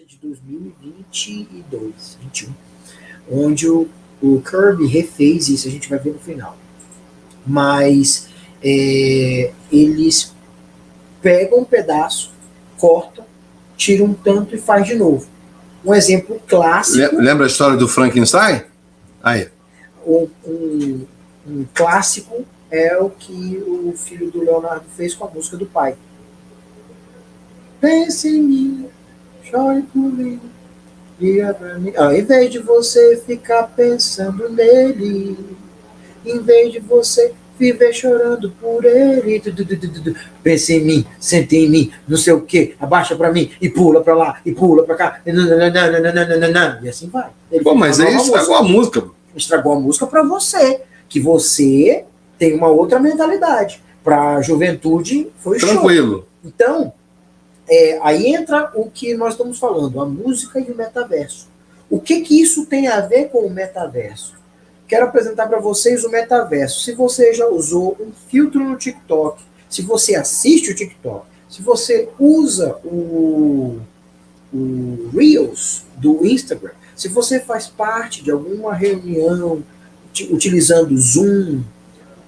De 2022, 21, onde o Kirby refez isso, a gente vai ver no final. Mas eles pegam um pedaço, cortam, tiram um tanto e faz de novo. Um exemplo clássico. Lembra a história do Frankenstein? Aí. Um clássico é o que o filho do Leonardo fez com a música do pai. Pense em mim, chore por mim, diga pra mim. Ao invés de você ficar pensando nele, em vez de você viver chorando por ele, pense em mim, sente em mim, não sei o que, abaixa pra mim, e pula pra lá, e pula pra cá, e assim vai. Pô, mas aí estragou a música. Estragou a música pra você, que você tem uma outra mentalidade. Pra juventude foi tranquilo. Show. Então, aí entra o que nós estamos falando, a música e o metaverso. O que isso tem a ver com o metaverso? Quero apresentar para vocês o metaverso. Se você já usou um filtro no TikTok, se você assiste o TikTok, se você usa o Reels do Instagram, se você faz parte de alguma reunião utilizando Zoom,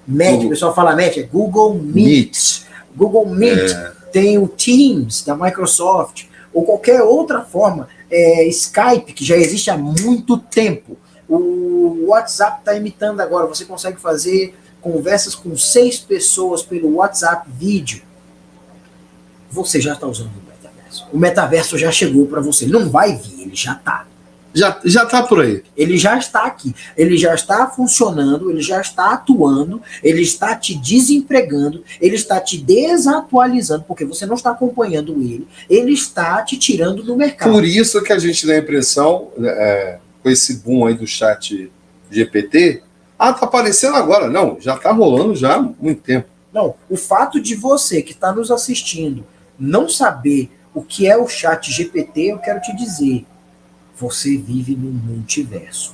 Meet, o pessoal fala Meet, é Google Meet. Google Meet, tem o Teams da Microsoft, ou qualquer outra forma, Skype, que já existe há muito tempo. O WhatsApp está imitando agora, você consegue fazer conversas com 6 pessoas pelo WhatsApp vídeo. Você já está usando o metaverso. O metaverso já chegou para você. Ele não vai vir, ele já está. Já está por aí. Ele já está aqui. Ele já está funcionando, ele já está atuando, ele está te desempregando, ele está te desatualizando, porque você não está acompanhando ele está te tirando do mercado. Por isso que a gente dá a impressão, com esse boom aí do chat GPT, tá aparecendo agora. Não, já tá rolando já há muito tempo. Não, o fato de você que está nos assistindo não saber o que é o chat GPT, eu quero te dizer, você vive num multiverso,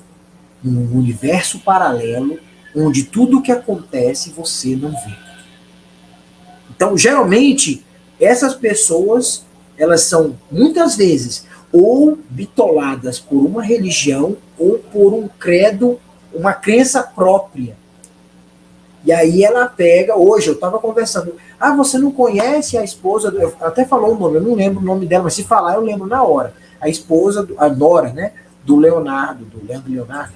num universo paralelo, onde tudo o que acontece você não vê. Então, geralmente, essas pessoas, elas são, muitas vezes, ou bitoladas por uma religião, ou por um credo, uma crença própria. E aí ela pega, hoje eu estava conversando, você não conhece a esposa, até falou o nome, eu não lembro o nome dela, mas se falar eu lembro na hora. A esposa, a nora, né, do Leonardo Leonardo,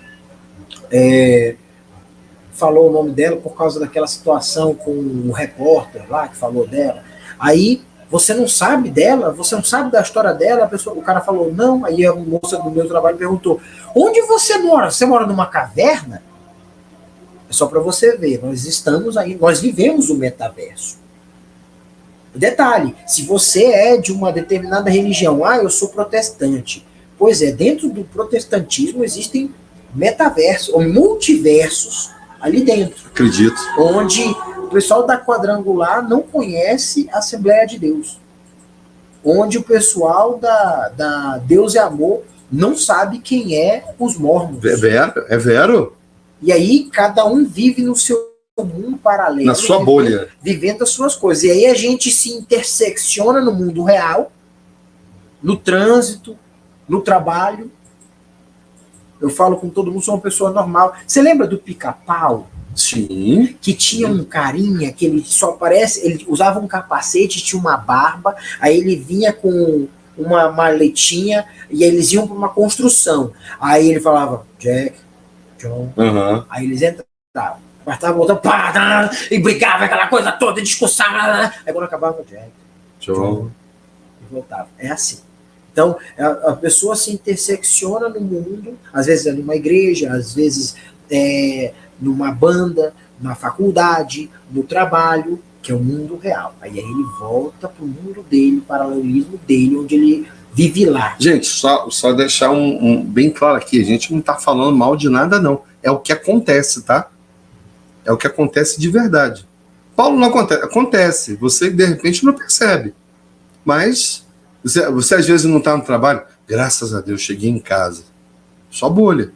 falou o nome dela por causa daquela situação com o repórter lá que falou dela. Aí você não sabe dela, você não sabe da história dela, o cara falou não, aí a moça do meu trabalho perguntou, onde você mora? Você mora numa caverna? É só para você ver, nós estamos aí, nós vivemos o metaverso. Detalhe, se você é de uma determinada religião, eu sou protestante. Pois é, dentro do protestantismo existem metaversos, ou multiversos ali dentro. Acredito. Onde o pessoal da Quadrangular não conhece a Assembleia de Deus. Onde o pessoal da Deus e Amor não sabe quem é os mormons. É vero? E aí cada um vive no seu mundo paralelo, na sua bolha, vivendo as suas coisas. E aí a gente se intersecciona no mundo real, no trânsito, no trabalho. Eu falo com todo mundo, sou uma pessoa normal. Você lembra do Pica-Pau? Sim. Que tinha um carinha que ele só aparece, ele usava um capacete, tinha uma barba, aí ele vinha com uma maletinha e aí eles iam para uma construção. Aí ele falava, Jack, John. Aí eles entravam. Apertava o botão, e brigava, aquela coisa toda, discussão. Aí quando acabava, Jack, John, e voltava. É assim. Então, a pessoa se intersecciona no mundo, às vezes é numa igreja, às vezes numa banda, na faculdade, no trabalho, que é o mundo real. Aí ele volta para o mundo dele, o paralelismo dele, onde ele vive lá. Gente, só deixar bem claro aqui, a gente não está falando mal de nada, não. É o que acontece, tá? É o que acontece de verdade. Paulo, não acontece. Acontece. Você, de repente, não percebe. Mas você às vezes não está no trabalho. Graças a Deus, cheguei em casa. Só bolha.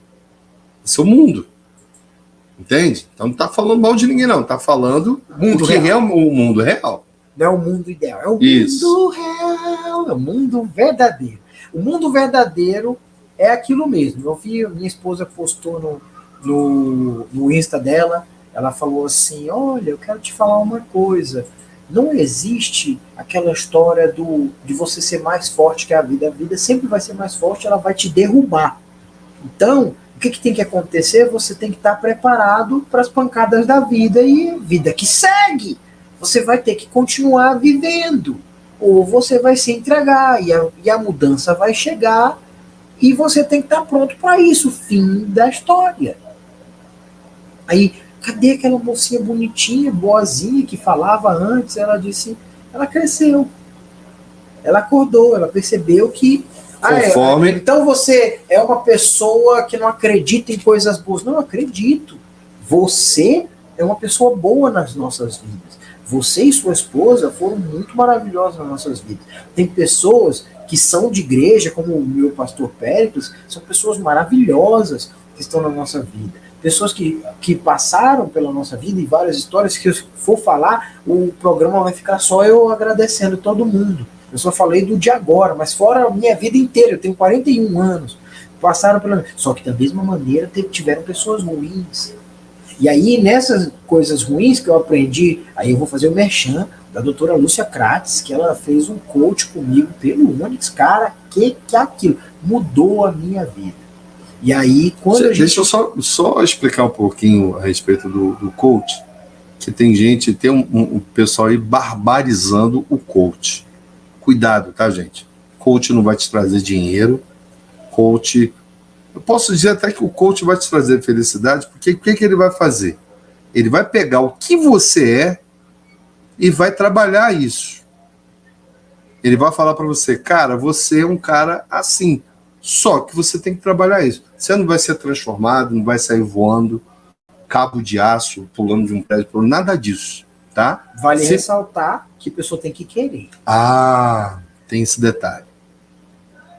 Esse é o mundo. Entende? Então não está falando mal de ninguém, não. Está falando mundo o que real. É o mundo real. Não é o mundo ideal. É o Isso. Mundo real. É o mundo verdadeiro. O mundo verdadeiro é aquilo mesmo. Eu vi, minha esposa postou no Insta dela. Ela falou assim, olha, eu quero te falar uma coisa. Não existe aquela história de você ser mais forte que a vida. A vida sempre vai ser mais forte, ela vai te derrubar. Então, o que tem que acontecer? Você tem que estar preparado para as pancadas da vida e vida que segue. Você vai ter que continuar vivendo. Ou você vai se entregar e a mudança vai chegar e você tem que estar pronto para isso. Fim da história. Aí, cadê aquela mocinha bonitinha, boazinha, que falava antes? Ela disse, ela cresceu. Ela acordou, ela percebeu que... então você é uma pessoa que não acredita em coisas boas. Não, eu acredito. Você é uma pessoa boa nas nossas vidas. Você e sua esposa foram muito maravilhosos nas nossas vidas. Tem pessoas que são de igreja, como o meu pastor Péricles, são pessoas maravilhosas que estão na nossa vida. Pessoas que passaram pela nossa vida e várias histórias que eu for falar, o programa vai ficar só eu agradecendo todo mundo. Eu só falei do de agora, mas fora a minha vida inteira, eu tenho 41 anos, passaram pela... Só que da mesma maneira tiveram pessoas ruins. E aí, nessas coisas ruins que eu aprendi, aí eu vou fazer o merchan da doutora Lúcia Kratis, que ela fez um coach comigo pelo Onix, cara, que aquilo mudou a minha vida. E aí, quando a gente... Deixa eu só explicar um pouquinho a respeito do coach, que tem um pessoal aí barbarizando o coach. Cuidado, tá, gente? Coach não vai te trazer dinheiro, coach... Eu posso dizer até que o coach vai te trazer felicidade, porque o que ele vai fazer? Ele vai pegar o que você é e vai trabalhar isso. Ele vai falar para você, cara, você é um cara assim, só que você tem que trabalhar isso. Você não vai ser transformado, não vai sair voando, cabo de aço, pulando de um prédio, nada disso, tá? Vale ressaltar que a pessoa tem que querer. Ah, tem esse detalhe.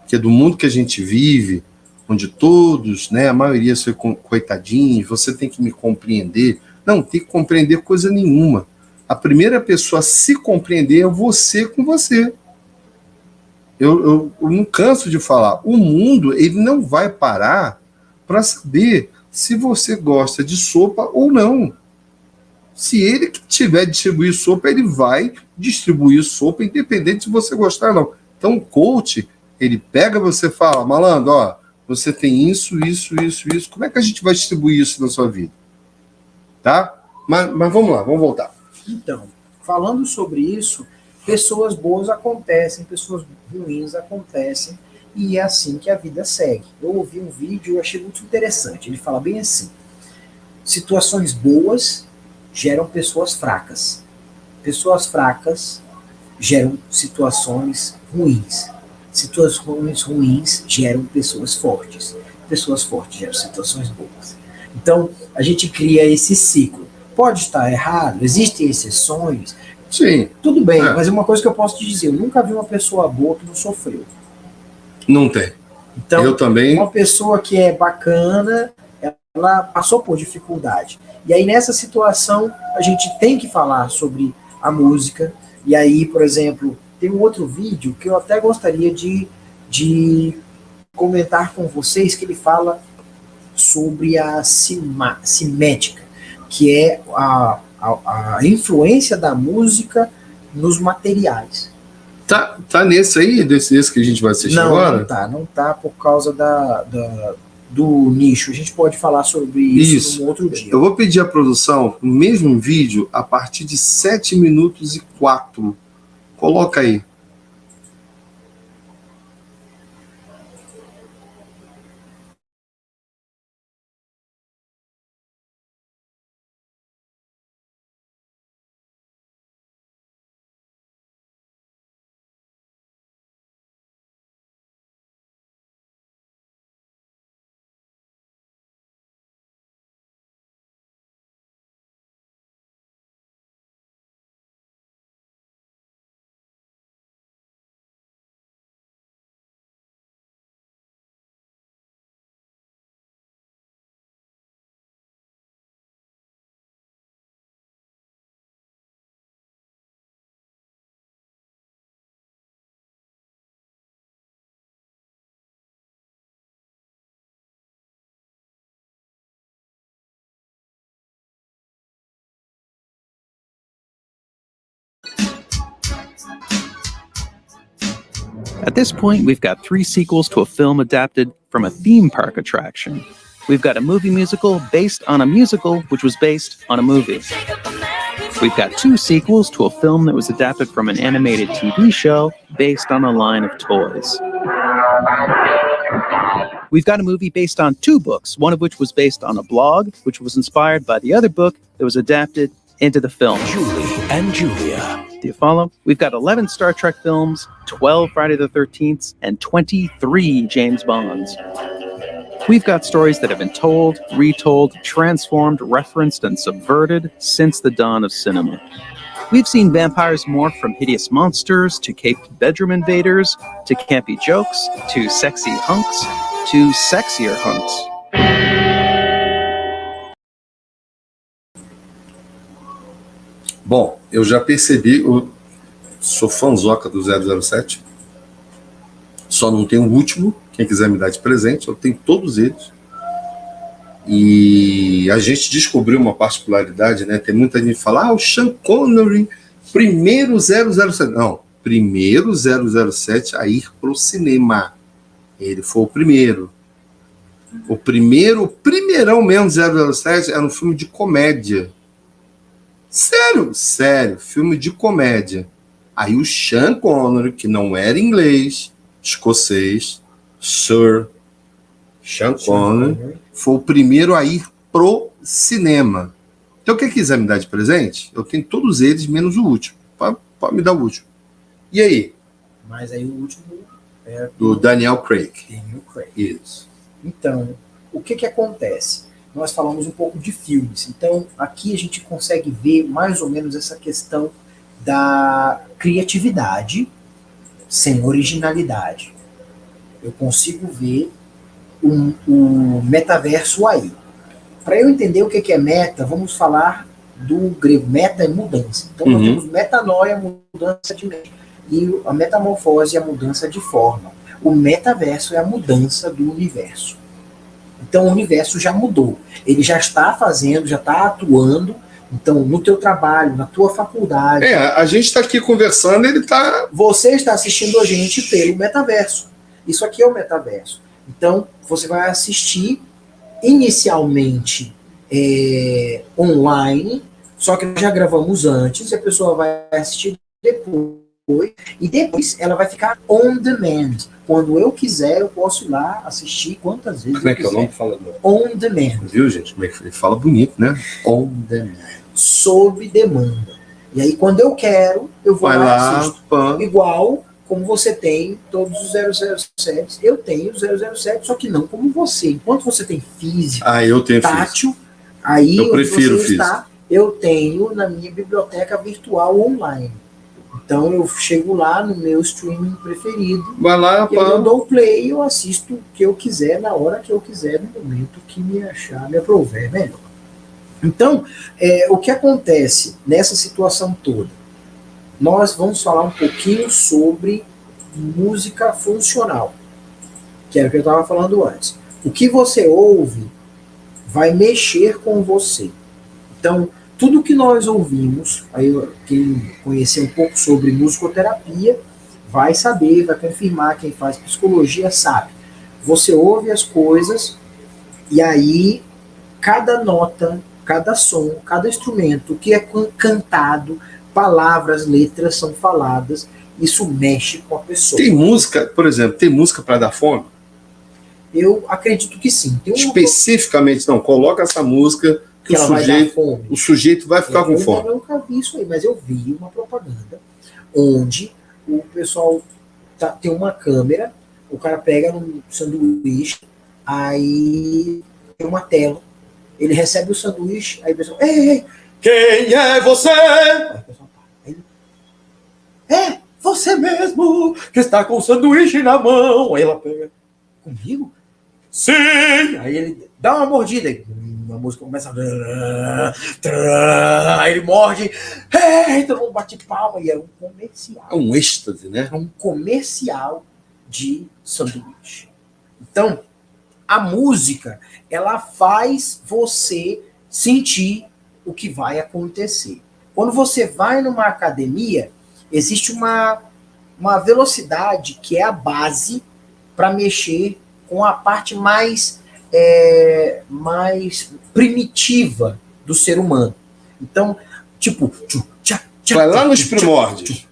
Porque do mundo que a gente vive, onde todos, né, a maioria são coitadinhos, você tem que me compreender. Não, tem que compreender coisa nenhuma. A primeira pessoa a se compreender é você com você. Eu não canso de falar. O mundo, ele não vai parar para saber se você gosta de sopa ou não. Se ele que tiver distribuir sopa, ele vai distribuir sopa, independente se você gostar ou não. Então, o coach, ele pega você e fala, malandro, ó, você tem isso. Como é que a gente vai distribuir isso na sua vida? Tá? Mas vamos lá, vamos voltar. Então, falando sobre isso, pessoas boas acontecem, pessoas ruins acontecem, e é assim que a vida segue. Eu ouvi um vídeo e eu achei muito interessante. Ele fala bem assim, situações boas geram pessoas fracas. Pessoas fracas geram situações ruins. Situações ruins geram pessoas fortes. Pessoas fortes geram situações boas. Então, a gente cria esse ciclo. Pode estar errado, existem exceções. Sim. Tudo bem, mas uma coisa que eu posso te dizer, eu nunca vi uma pessoa boa que não sofreu. Não tem. Então, eu também... uma pessoa que é bacana, ela passou por dificuldade. E aí, nessa situação, a gente tem que falar sobre a música. E aí, por exemplo, tem um outro vídeo que eu até gostaria de comentar com vocês, que ele fala sobre a cinética, que é a influência da música nos materiais. Tá nesse aí, desse que a gente vai assistir agora? Não tá por causa do nicho. A gente pode falar sobre isso num outro dia. Eu vou pedir à produção o mesmo vídeo a partir de 7 minutos e 4. Coloca aí. At this point, we've got 3 sequels to a film adapted from a theme park attraction. We've got a movie musical based on a musical, which was based on a movie. We've got 2 sequels to a film that was adapted from an animated TV show based on a line of toys. We've got a movie based on 2 books, one of which was based on a blog, which was inspired by the other book that was adapted into the film. Julie and Julia. Do you follow? We've got 11 Star Trek films, 12 Friday the 13th, and 23 James Bonds. We've got stories that have been told, retold, transformed, referenced, and subverted since the dawn of cinema. We've seen vampires morph from hideous monsters to caped bedroom invaders to campy jokes to sexy hunks to sexier hunks. Bom, eu já percebi, eu sou fãzoca do 007, só não tenho o último, quem quiser me dar de presente, eu tenho todos eles. E a gente descobriu uma particularidade, né? Tem muita gente que fala, o Sean Connery, primeiro 007. Não, primeiro 007 a ir pro cinema. Ele foi o primeiro. O primeirão mesmo 007 era um filme de comédia. Sério, filme de comédia. Aí o Sean Connery, que não era inglês, escocês, Sir Sean Connery, foi o primeiro a ir pro cinema. Então, quem quiser me dar de presente, eu tenho todos eles, menos o último. Pode me dar o último. E aí? Mas aí o último é Do Daniel Craig. Daniel Craig. Isso. Então, o que acontece? Nós falamos um pouco de filmes. Então, aqui a gente consegue ver mais ou menos essa questão da criatividade sem originalidade. Eu consigo ver o metaverso aí. Para eu entender o que é meta, vamos falar do grego. Meta é mudança. Então, nós temos metanoia, mudança de mente. E a metamorfose é a mudança de forma. O metaverso é a mudança do universo. Então o universo já mudou. Ele já está fazendo, já está atuando. Então, no teu trabalho, na tua faculdade. A gente está aqui conversando, ele está. Você está assistindo a gente pelo metaverso. Isso aqui é o metaverso. Então, você vai assistir inicialmente online, só que nós já gravamos antes, e a pessoa vai assistir depois. E depois ela vai ficar on demand. Quando eu quiser, eu posso ir lá assistir quantas vezes Como é eu que é o quiser. nome? Fala, On demand. viu, gente? Como é que ele fala bonito, né? On demand. Sob demanda. E aí, quando eu quero, eu vou Vai lá e lá, assisto. pã. Igual como você tem todos os 007. Eu tenho o 007, só que não como você. Enquanto você tem físico, Eu tenho físico. tátil, aí Eu onde prefiro você está, eu tenho na minha biblioteca virtual online. Então eu chego lá no meu streaming preferido, Vai lá, e aí eu pã. dou play e eu assisto o que eu quiser, na hora que eu quiser, no momento que me achar, me aprover melhor. Então, o que acontece nessa situação toda? Nós vamos falar um pouquinho sobre música funcional, que era o que eu estava falando antes. O que você ouve vai mexer com você. Então, tudo que nós ouvimos, aí quem conhecer um pouco sobre musicoterapia vai saber, vai confirmar, quem faz psicologia sabe. Você ouve as coisas e aí cada nota, cada som, cada instrumento que é cantado, palavras, letras são faladas, isso mexe com a pessoa. Tem música, por exemplo, tem música para dar fome? Eu acredito que sim. Tem uma Especificamente, não, coloca essa música que que ela vai dar fome. o sujeito vai ficar com fome. Eu nunca vi isso aí, mas eu vi uma propaganda onde o pessoal tem uma câmera, o cara pega um sanduíche, aí tem uma tela, ele recebe o sanduíche, aí o pessoal, ei, Quem é você? aí o pessoal para. Aí, você mesmo que está com o sanduíche na mão. Aí ela pega, comigo? Sim! Aí ele dá uma mordida, aí a música começa aí ele morde, todo mundo bate palma, e é um comercial. É um êxtase, né? É um comercial de sanduíche. Então, a música, ela faz você sentir o que vai acontecer. Quando você vai numa academia, existe uma velocidade que é a base para mexer com a parte mais primitiva do ser humano. Então, tipo, Vai lá nos primórdios.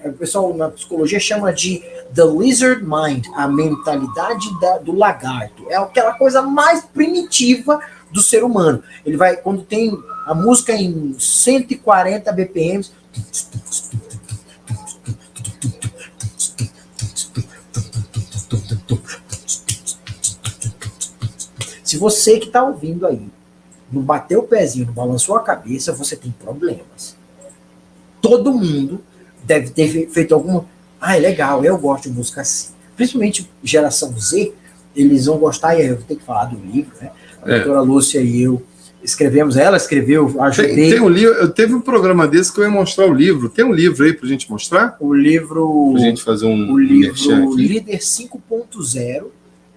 O pessoal na psicologia chama de the lizard mind, a mentalidade do lagarto. É aquela coisa mais primitiva do ser humano. Ele vai, quando tem a música em 140 BPM, se você que está ouvindo aí não bateu o pezinho, não balançou a cabeça, você tem problemas. todo mundo deve ter feito alguma... Ah, é legal, eu gosto de música assim. Principalmente geração Z, eles vão gostar, e eu vou ter que falar do livro, né? A doutora Lúcia e eu escrevemos, ela escreveu, ajudei. Tem um livro, teve um programa desse que eu ia mostrar o livro. Tem um livro aí pra gente mostrar? O livro... Pra gente fazer o livro Líder 5.0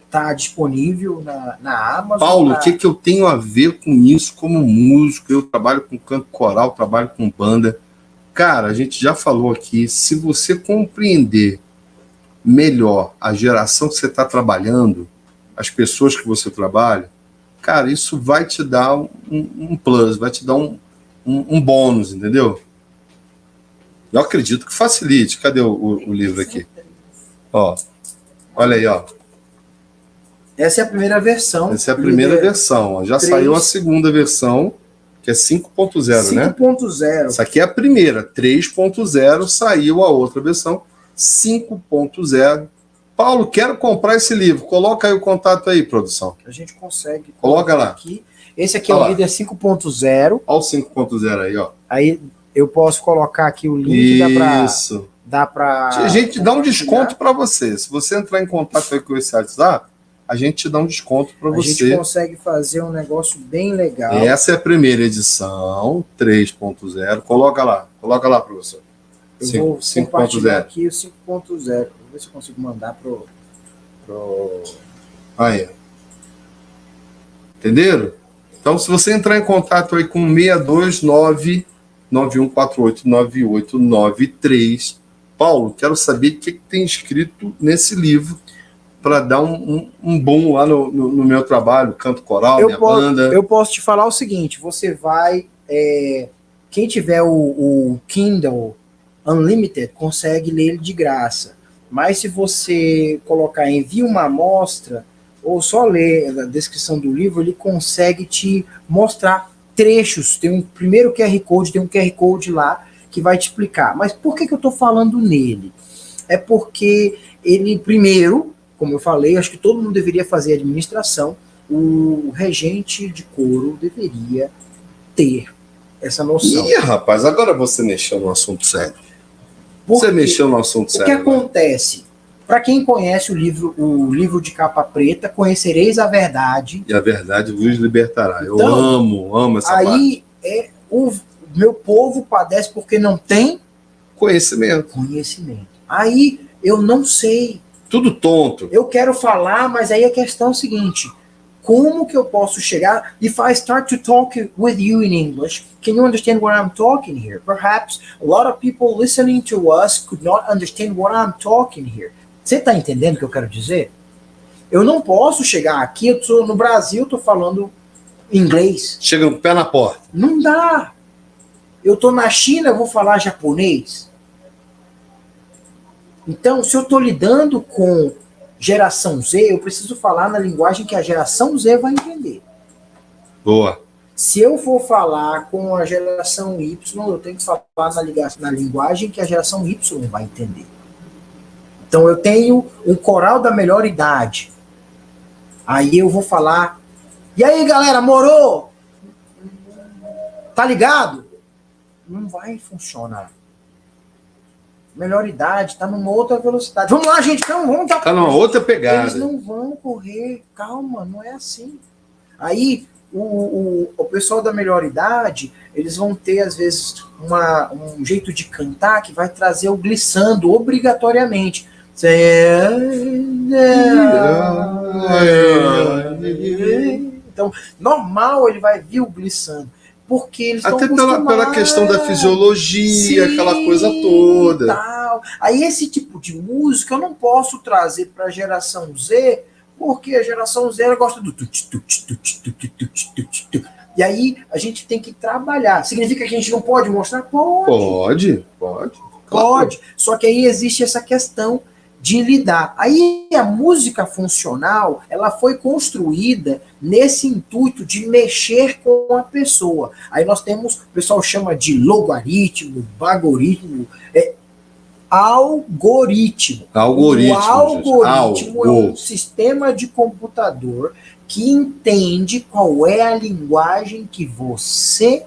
está disponível na Amazon. Paulo, o que eu tenho a ver com isso como músico? Eu trabalho com canto coral, trabalho com banda. Cara, a gente já falou aqui, se você compreender melhor a geração que você está trabalhando, as pessoas que você trabalha, cara, isso vai te dar um plus, vai te dar um bônus, entendeu? Eu acredito que facilite. Cadê o livro aqui? Ó, olha aí, ó. Essa é a primeira versão. Essa é a primeira versão. Ó. Já 3. saiu a segunda versão, que é 5.0, né? 5.0. Essa aqui é a primeira. 3.0 saiu a outra versão. 5.0. Paulo, quero comprar esse livro. Coloca aí o contato aí, produção. A gente consegue. Coloca lá. Aqui. Esse aqui é o Líder 5.0. Olha o 5.0 aí, ó. Aí eu posso colocar aqui o link. Isso. Dá pra... A gente dá um desconto para você. Se você entrar em contato aí com esse WhatsApp, a gente te dá um desconto para você. A gente consegue fazer um negócio bem legal. Essa é a primeira edição, 3.0. Coloca lá, professor. Eu vou compartilhar aqui o 5.0. Vou ver se eu consigo mandar pro... Aí. Entenderam? Então, se você entrar em contato aí com 629-9148-9893, Paulo, quero saber o que tem escrito nesse livro para dar um boom lá no meu trabalho, canto coral, minha banda. Eu posso te falar o seguinte, você vai... quem tiver o Kindle Unlimited consegue ler ele de graça. Mas se você colocar envia uma amostra ou só ler a descrição do livro, ele consegue te mostrar trechos. Tem um primeiro QR Code, tem um QR Code lá que vai te explicar. Mas por que eu estou falando nele? É porque ele, primeiro, como eu falei, acho que todo mundo deveria fazer administração, o regente de coro deveria ter essa noção. Ih, rapaz, agora você mexeu no assunto sério. Você mexeu no assunto sério. O que acontece? Para quem conhece o livro de capa preta, conhecereis a verdade. E a verdade vos libertará. Então, eu amo essa parte. Aí o meu povo padece porque não tem conhecimento. Aí eu não sei. Tudo tonto. Eu quero falar, mas aí a questão é o seguinte: como que eu posso chegar? If I start to talk with you in English, can you understand what I'm talking here? Perhaps a lot of people listening to us could not understand what I'm talking here. Você está entendendo o que eu quero dizer? Eu não posso chegar aqui, eu tô no Brasil, estou falando inglês. Chega no pé na porta. Não dá. Eu estou na China, eu vou falar japonês. Então, se eu estou lidando com geração Z, eu preciso falar na linguagem que a geração Z vai entender. Boa. Se eu for falar com a geração Y, eu tenho que falar na linguagem que a geração Y vai entender. Então eu tenho um coral da melhor idade. Aí eu vou falar, e aí galera, morou? Tá ligado? Não vai funcionar. Melhor idade, tá numa outra velocidade. Vamos lá, gente, então, vamos tá numa outra pegada. Eles não vão correr, calma, não é assim. Aí o pessoal da melhor idade, eles vão ter às vezes um jeito de cantar que vai trazer o glissando obrigatoriamente. Então, normal ele vai vir o glissando. Porque eles até pela questão da fisiologia, sim, aquela coisa toda. Tal. Aí esse tipo de música eu não posso trazer para a geração Z, porque a geração Z gosta do e aí a gente tem que trabalhar. Significa que a gente não pode mostrar? Pode. Pode. Só que aí existe essa questão de lidar. Aí a música funcional, ela foi construída nesse intuito de mexer com a pessoa. Aí nós temos, o pessoal chama de logaritmo, bagoritmo, algoritmo. O algoritmo é um sistema de computador que entende qual é a linguagem que você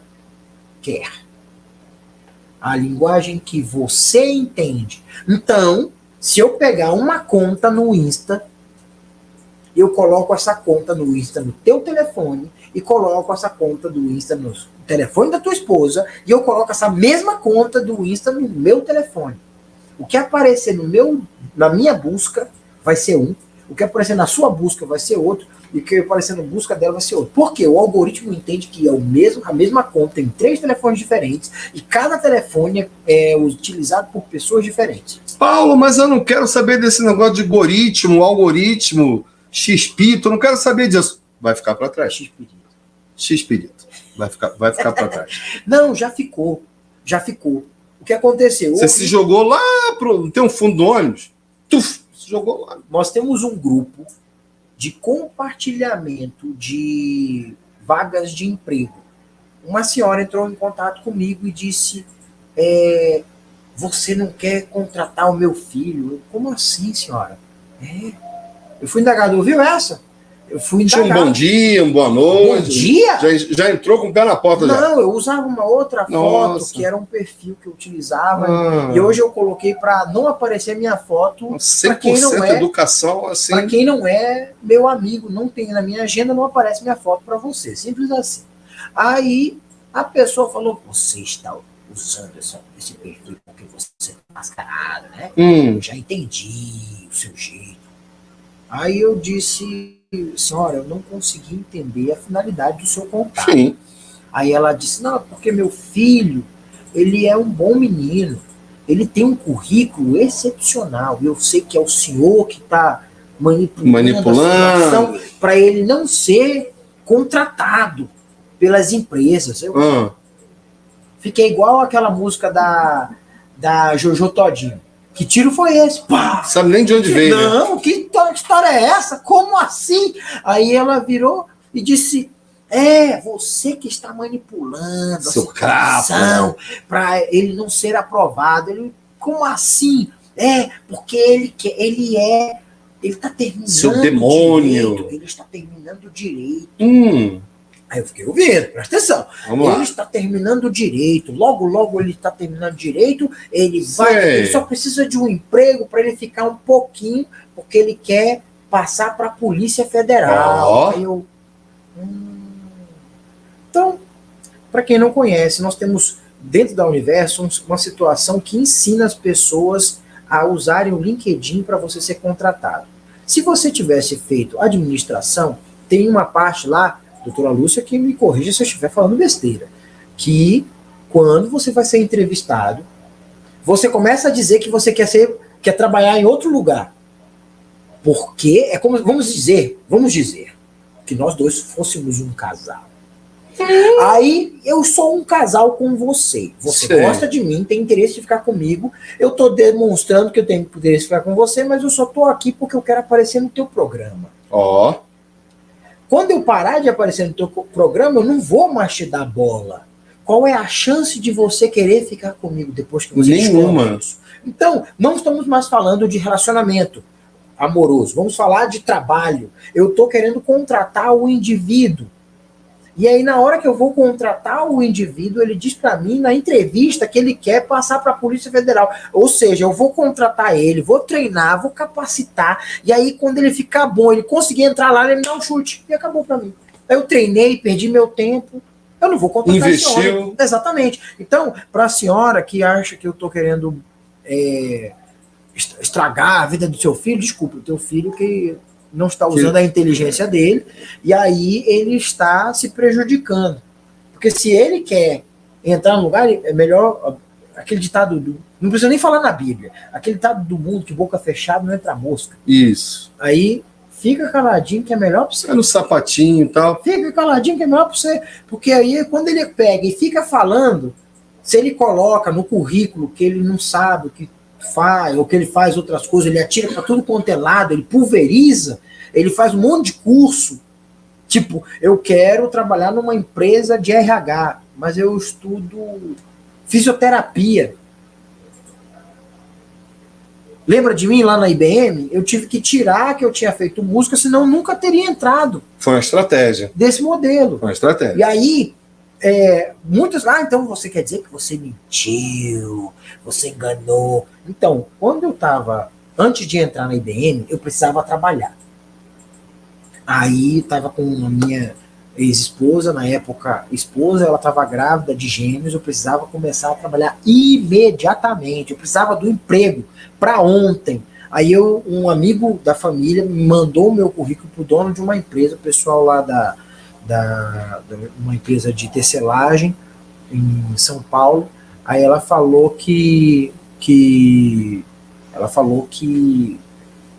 quer. A linguagem que você entende. Então, se eu pegar uma conta no Insta, eu coloco essa conta no Insta no teu telefone e coloco essa conta do Insta no telefone da tua esposa e eu coloco essa mesma conta do Insta no meu telefone. O que aparecer na minha busca vai ser um, o que aparecer na sua busca vai ser outro, e o que aparecer na busca dela vai ser outro. Por quê? O algoritmo entende que é a mesma conta, tem 3 telefones diferentes, e cada telefone é utilizado por pessoas diferentes. Paulo, mas eu não quero saber desse negócio de algoritmo, X-Pito, eu não quero saber disso. Vai ficar para trás. X-Pirito. Vai ficar para trás. Não, já ficou. O que aconteceu? Você se jogou lá tem um fundo do ônibus? Se jogou lá. Nós temos um grupo de compartilhamento de vagas de emprego. Uma senhora entrou em contato comigo e disse: você não quer contratar o meu filho? Eu, como assim, senhora? Eu fui indagado, ouviu essa? Eu fui indagado. Tinha um bom dia, uma boa noite. Bom dia? Já entrou com o pé na porta? Não, eu usava uma outra foto, que era um perfil que eu utilizava, e hoje eu coloquei para não aparecer minha foto. 100% educação, assim. Para quem não é meu amigo, não tem na minha agenda, não aparece minha foto para você. Simples assim. Aí a pessoa falou: você está usando esse perfil porque você está mascarado, né? Eu já entendi o seu jeito. Aí eu disse: senhora, eu não consegui entender a finalidade do seu contato. Sim. Aí ela disse: não, porque meu filho, ele é um bom menino, ele tem um currículo excepcional, eu sei que é o senhor que está manipulando a situação para ele não ser contratado pelas empresas. Eu fiquei igual aquela música da Jojo Todinho. Que tiro foi esse? Pá! Sabe nem de onde veio. Não, né? Que história é essa? Como assim? Aí ela virou e disse: você que está manipulando seu a situação para ele não ser aprovado. Ele, como assim? Porque ele está terminando seu demônio. Direito. Ele está terminando direito. Aí eu fiquei ouvindo, presta atenção. Ele está terminando direito. Logo ele está terminando direito. Ele só precisa de um emprego para ele ficar um pouquinho, porque ele quer passar para a Polícia Federal. Aí eu, Então, para quem não conhece, nós temos dentro da Universo uma situação que ensina as pessoas a usarem o LinkedIn para você ser contratado. Se você tivesse feito administração, tem uma parte lá, doutora Lúcia, que me corrija se eu estiver falando besteira, que quando você vai ser entrevistado, você começa a dizer que você quer trabalhar em outro lugar. Porque é como, vamos dizer que nós dois fôssemos um casal. Aí eu sou um casal com você. Você gosta de mim, tem interesse de ficar comigo. Eu estou demonstrando que eu tenho interesse de ficar com você, mas eu só estou aqui porque eu quero aparecer no teu programa. Quando eu parar de aparecer no teu programa, eu não vou mais te dar bola. Qual é a chance de você querer ficar comigo depois que você Nenhuma. Isso? Então, não estamos mais falando de relacionamento amoroso. Vamos falar de trabalho. Eu estou querendo contratar o indivíduo. E aí, na hora que eu vou contratar o indivíduo, ele diz para mim, na entrevista, que ele quer passar para a Polícia Federal. Ou seja, eu vou contratar ele, vou treinar, vou capacitar, e aí, quando ele ficar bom, ele conseguir entrar lá, ele me dá um chute. E acabou para mim. Eu treinei, perdi meu tempo, eu não vou contratar a senhora. Investiu. Exatamente. Então, para a senhora que acha que eu estou querendo estragar a vida do seu filho, desculpa, o teu filho que não está usando a inteligência dele, e aí ele está se prejudicando. Porque se ele quer entrar no lugar, é melhor, aquele ditado, não precisa nem falar na Bíblia, aquele ditado do mundo que boca fechada não entra mosca. Isso. Aí fica caladinho que é melhor para você. Fica no sapatinho e tal. Fica caladinho que é melhor para você, porque aí quando ele pega e fica falando, se ele coloca no currículo que ele não sabe o que faz, ou que ele faz outras coisas, ele atira para tudo quanto é lado, ele pulveriza, ele faz um monte de curso, tipo, eu quero trabalhar numa empresa de RH, mas eu estudo fisioterapia. Lembra de mim lá na IBM? Eu tive que tirar que eu tinha feito música, senão eu nunca teria entrado. Foi uma estratégia. Desse modelo. Foi uma estratégia. E aí, Muitos, então você quer dizer que você mentiu, você enganou. Então, quando eu estava, antes de entrar na IBM, eu precisava trabalhar. Aí estava com a minha ex-esposa, na época, ela estava grávida de gêmeos, eu precisava começar a trabalhar imediatamente, eu precisava do emprego para ontem. Aí um amigo da família me mandou o meu currículo para o dono de uma empresa, o pessoal lá uma empresa de tecelagem em São Paulo. Aí ela falou que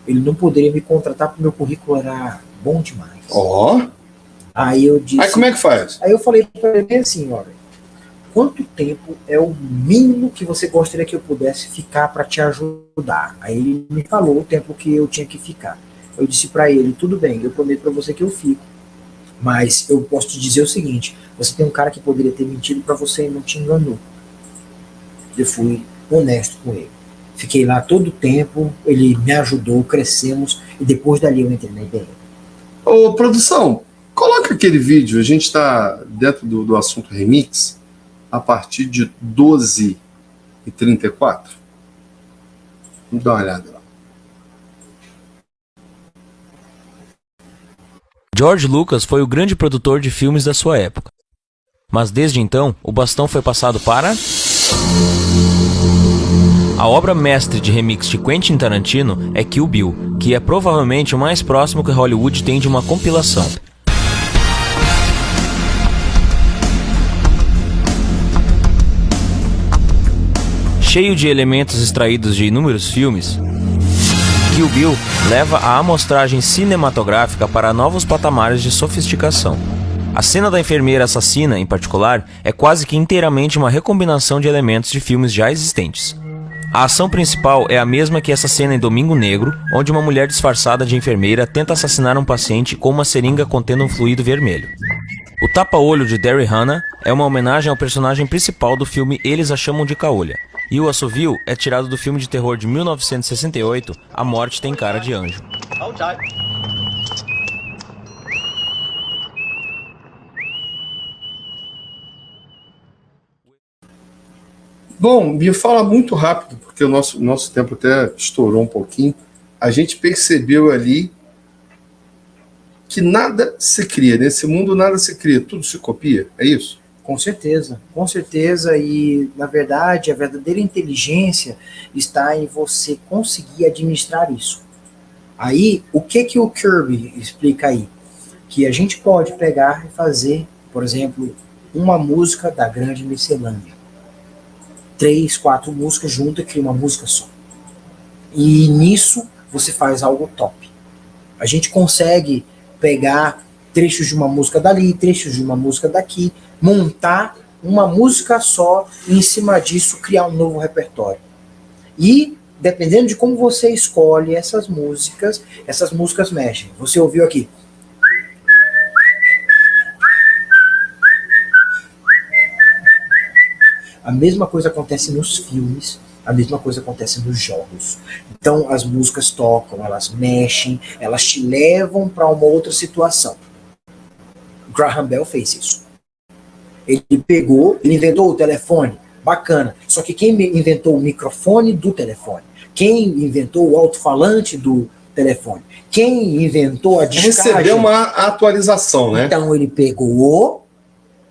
ele não poderia me contratar porque meu currículo era bom demais. Aí eu disse. Aí como é que faz? Aí eu falei para ele assim, olha, quanto tempo é o mínimo que você gostaria que eu pudesse ficar para te ajudar? Aí ele me falou o tempo que eu tinha que ficar. Eu disse para ele, tudo bem, eu prometo para você que eu fico. Mas eu posso te dizer o seguinte, você tem um cara que poderia ter mentido para você e não te enganou. Eu fui honesto com ele. Fiquei lá todo o tempo, ele me ajudou, crescemos, e depois dali eu entrei na IBM. Ô, produção, coloca aquele vídeo, a gente está dentro do assunto remix, a partir de 12h34. Vamos dar uma olhada lá. George Lucas foi o grande produtor de filmes da sua época. Mas desde então, o bastão foi passado para... A obra mestre de remix de Quentin Tarantino é Kill Bill, que é provavelmente o mais próximo que Hollywood tem de uma compilação. Cheio de elementos extraídos de inúmeros filmes, Kill Bill leva a amostragem cinematográfica para novos patamares de sofisticação. A cena da enfermeira assassina, em particular, é quase que inteiramente uma recombinação de elementos de filmes já existentes. A ação principal é a mesma que essa cena em Domingo Negro, onde uma mulher disfarçada de enfermeira tenta assassinar um paciente com uma seringa contendo um fluido vermelho. O tapa-olho de Daryl Hannah é uma homenagem ao personagem principal do filme Eles a Chamam de Caolha. E o assovio é tirado do filme de terror de 1968, A Morte Tem Cara de Anjo. Bom, me fala muito rápido, porque o nosso tempo até estourou um pouquinho. A gente percebeu ali que nada se cria. Nesse mundo nada se cria, tudo se copia, é isso? Com certeza, e na verdade a verdadeira inteligência está em você conseguir administrar isso. Aí, o que o Kirby explica aí? Que a gente pode pegar e fazer, por exemplo, uma música da Grande Miscelânea. 3, 4 músicas juntas e cria uma música só. E nisso você faz algo top. A gente consegue pegar trechos de uma música dali, trechos de uma música daqui, montar uma música só e em cima disso criar um novo repertório. E dependendo de como você escolhe essas músicas mexem. Você ouviu aqui? A mesma coisa acontece nos filmes, a mesma coisa acontece nos jogos. Então as músicas tocam, elas mexem, elas te levam para uma outra situação. Graham Bell fez isso. Ele inventou o telefone, bacana. Só que quem inventou o microfone do telefone? Quem inventou o alto-falante do telefone? Quem inventou a discagem? Recebeu uma atualização, né? Então ele pegou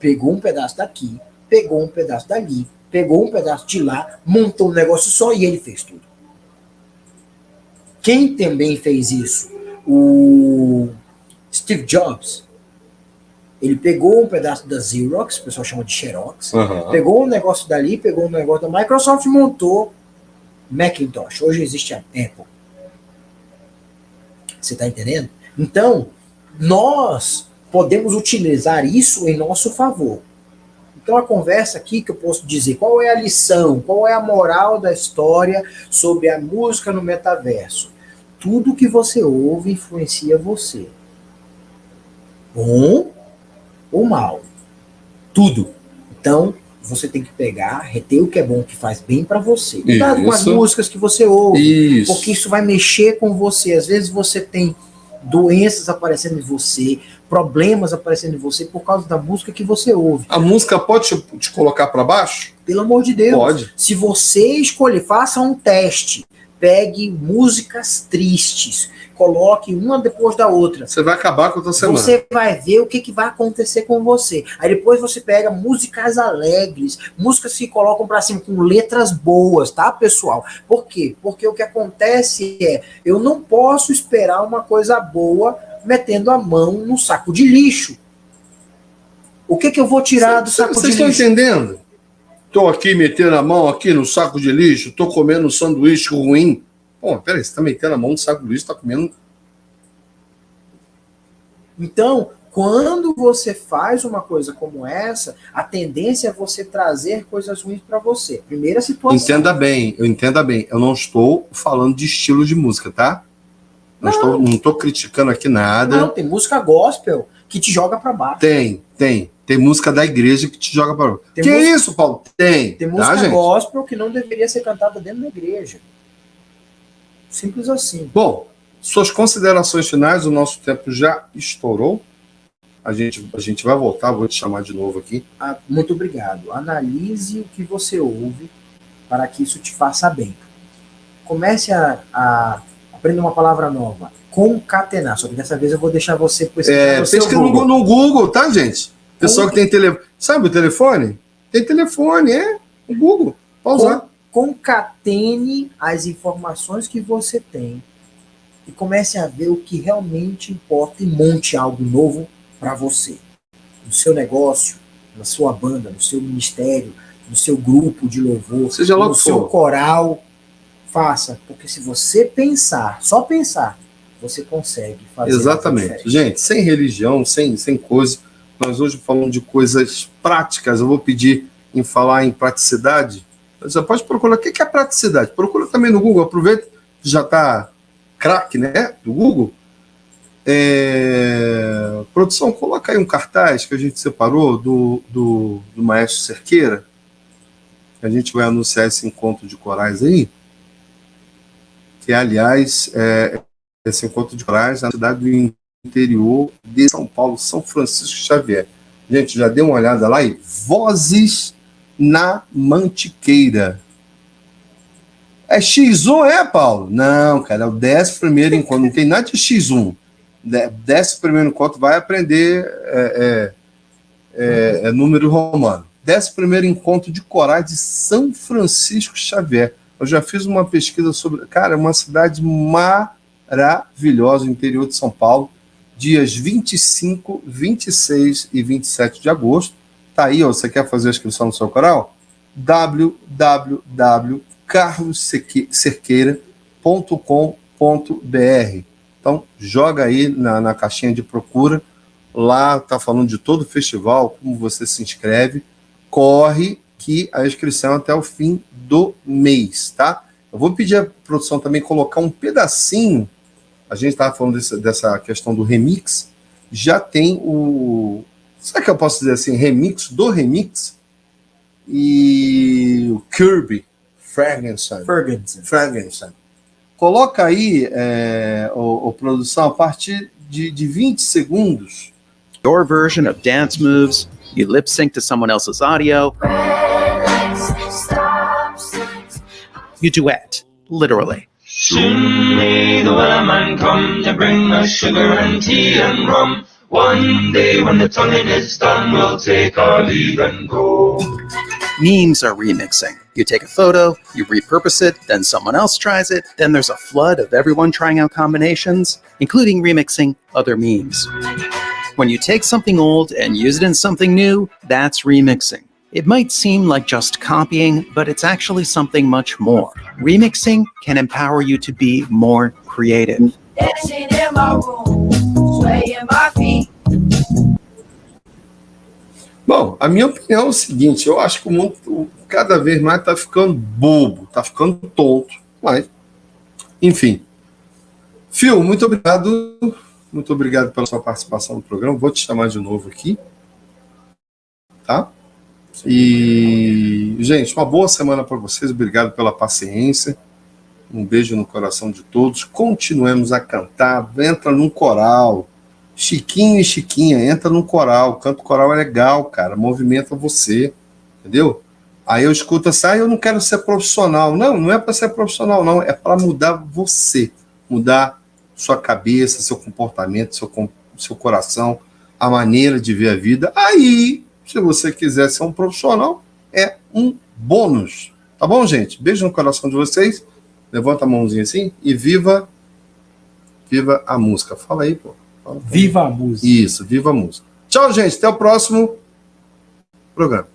um pedaço daqui, pegou um pedaço dali, pegou um pedaço de lá, montou um negócio só e ele fez tudo. Quem também fez isso? O Steve Jobs. Ele pegou um pedaço da Xerox, o pessoal chama de Xerox, pegou um negócio dali, pegou um negócio da Microsoft e montou Macintosh. Hoje existe a Apple. Você está entendendo? Então, nós podemos utilizar isso em nosso favor. Então, a conversa aqui que eu posso dizer, qual é a lição, qual é a moral da história sobre a música no metaverso? Tudo que você ouve influencia você. Bom ou mal. Tudo. Então, você tem que pegar, reter o que é bom, que faz bem para você. Cuidado com as músicas que você ouve, porque isso vai mexer com você. Às vezes você tem doenças aparecendo em você, problemas aparecendo em você por causa da música que você ouve. A música pode te colocar para baixo? Pelo amor de Deus. Pode. Se você escolher, faça um teste. Pegue músicas tristes, coloque uma depois da outra. Você vai acabar com a tua semana. Você vai ver o que vai acontecer com você. Aí depois você pega músicas alegres, músicas que colocam pra cima, com letras boas, tá, pessoal? Por quê? Porque o que acontece é, eu não posso esperar uma coisa boa metendo a mão no saco de lixo. O que eu vou tirar do saco de lixo? Vocês estão entendendo? Tô aqui metendo a mão aqui no saco de lixo, tô comendo um sanduíche ruim. Pô, peraí, você tá metendo a mão no saco de lixo, tá comendo... Então, quando você faz uma coisa como essa, a tendência é você trazer coisas ruins para você. Primeira situação. Entenda bem. Eu não estou falando de estilo de música, tá? Não estou criticando aqui nada. Não, tem música gospel que te joga para baixo. Tem música da igreja que te joga para baixo. Que é isso, Paulo? Tem música gente? gospel que não deveria ser cantada dentro da igreja. Simples assim. Bom, suas considerações finais, o nosso tempo já estourou. A gente vai voltar, vou te chamar de novo aqui. Muito obrigado. Analise o que você ouve para que isso te faça bem. Comece a aprender uma palavra nova. Concatenar. Só que dessa vez eu vou deixar você pesquisar no Google, tá, gente? Pessoal que tem telefone. Sabe o telefone? Tem telefone, o Google. Pode usar. Concatene as informações que você tem e comece a ver o que realmente importa e monte algo novo para você. No seu negócio, na sua banda, no seu ministério, no seu grupo de louvor, seja lá no seu coral. Faça, porque se você pensar, só pensar, você consegue fazer. Exatamente. Gente, sem religião, sem coisa. Nós hoje falamos de coisas práticas. Eu vou pedir em falar em praticidade. Você pode procurar. O que é praticidade? Procura também no Google. Aproveita que já está craque, né? Do Google. Produção, coloca aí um cartaz que a gente separou do Maestro Cerqueira. A gente vai anunciar esse encontro de corais aí. Que, aliás, esse encontro de corais na cidade do interior de São Paulo, São Francisco Xavier. Gente, já deu uma olhada lá aí. Vozes na Mantiqueira. É X1, Paulo? Não, cara, é o 11º encontro. Não tem nada de X1. 11º encontro vai aprender número romano. 11º encontro de corais de São Francisco Xavier. Eu já fiz uma pesquisa sobre... Cara, é uma cidade maravilhosa, no interior de São Paulo. Dias 25, 26 e 27 de agosto. Tá aí, ó, você quer fazer a inscrição no seu coral? www.carloscerqueira.com.br. Então, joga aí na caixinha de procura. Lá tá falando de todo o festival, como você se inscreve. Corre que a inscrição é até o fim do mês, tá? Eu vou pedir à produção também colocar um pedacinho. A gente estava falando dessa questão do remix. Já tem o... Será que eu posso dizer assim? Remix do remix? E o Kirby Ferguson. Coloca aí, o produção, a partir de 20 segundos. Your version of dance moves, you lip sync to someone else's audio. You duet, literally. Soon may the wellerman come to bring us sugar and tea and rum. One day when the tonguing is done, we'll take our leave and go. Memes are remixing. You take a photo, you repurpose it, then someone else tries it, then there's a flood of everyone trying out combinations, including remixing other memes. When you take something old and use it in something new, that's remixing. It might seem like just copying, but it's actually something much more. Remixing can empower you to be more creative. Dancing in my room, swaying my feet. Bom, a minha opinião é o seguinte, eu acho que o mundo cada vez mais está ficando bobo, está ficando tonto, mas, enfim. Phil, muito obrigado pela sua participação no programa, vou te chamar de novo aqui, tá? E, gente, uma boa semana para vocês, obrigado pela paciência, Um beijo no coração de todos. Continuemos a cantar. Entra num coral. Chiquinho e Chiquinha, entra num coral. Canto coral é legal, cara. Movimenta você. Entendeu? Aí eu escuto assim, eu não quero ser profissional. Não, não é para ser profissional, não. É para mudar você. Mudar sua cabeça, seu comportamento, seu coração, a maneira de ver a vida. Aí, se você quiser ser um profissional, é um bônus. Tá bom, gente? Beijo no coração de vocês. Levanta a mãozinha assim e viva a música. Fala aí, pô. Fala, Viva a música. Isso, viva a música. Tchau, gente. Até o próximo programa.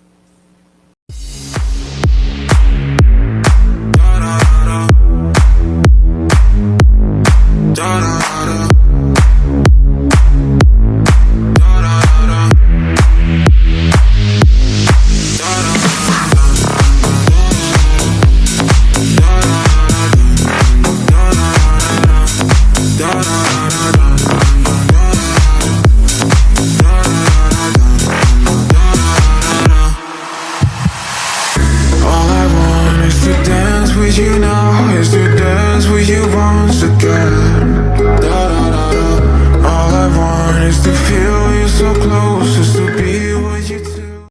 All I want is to feel you so close, just to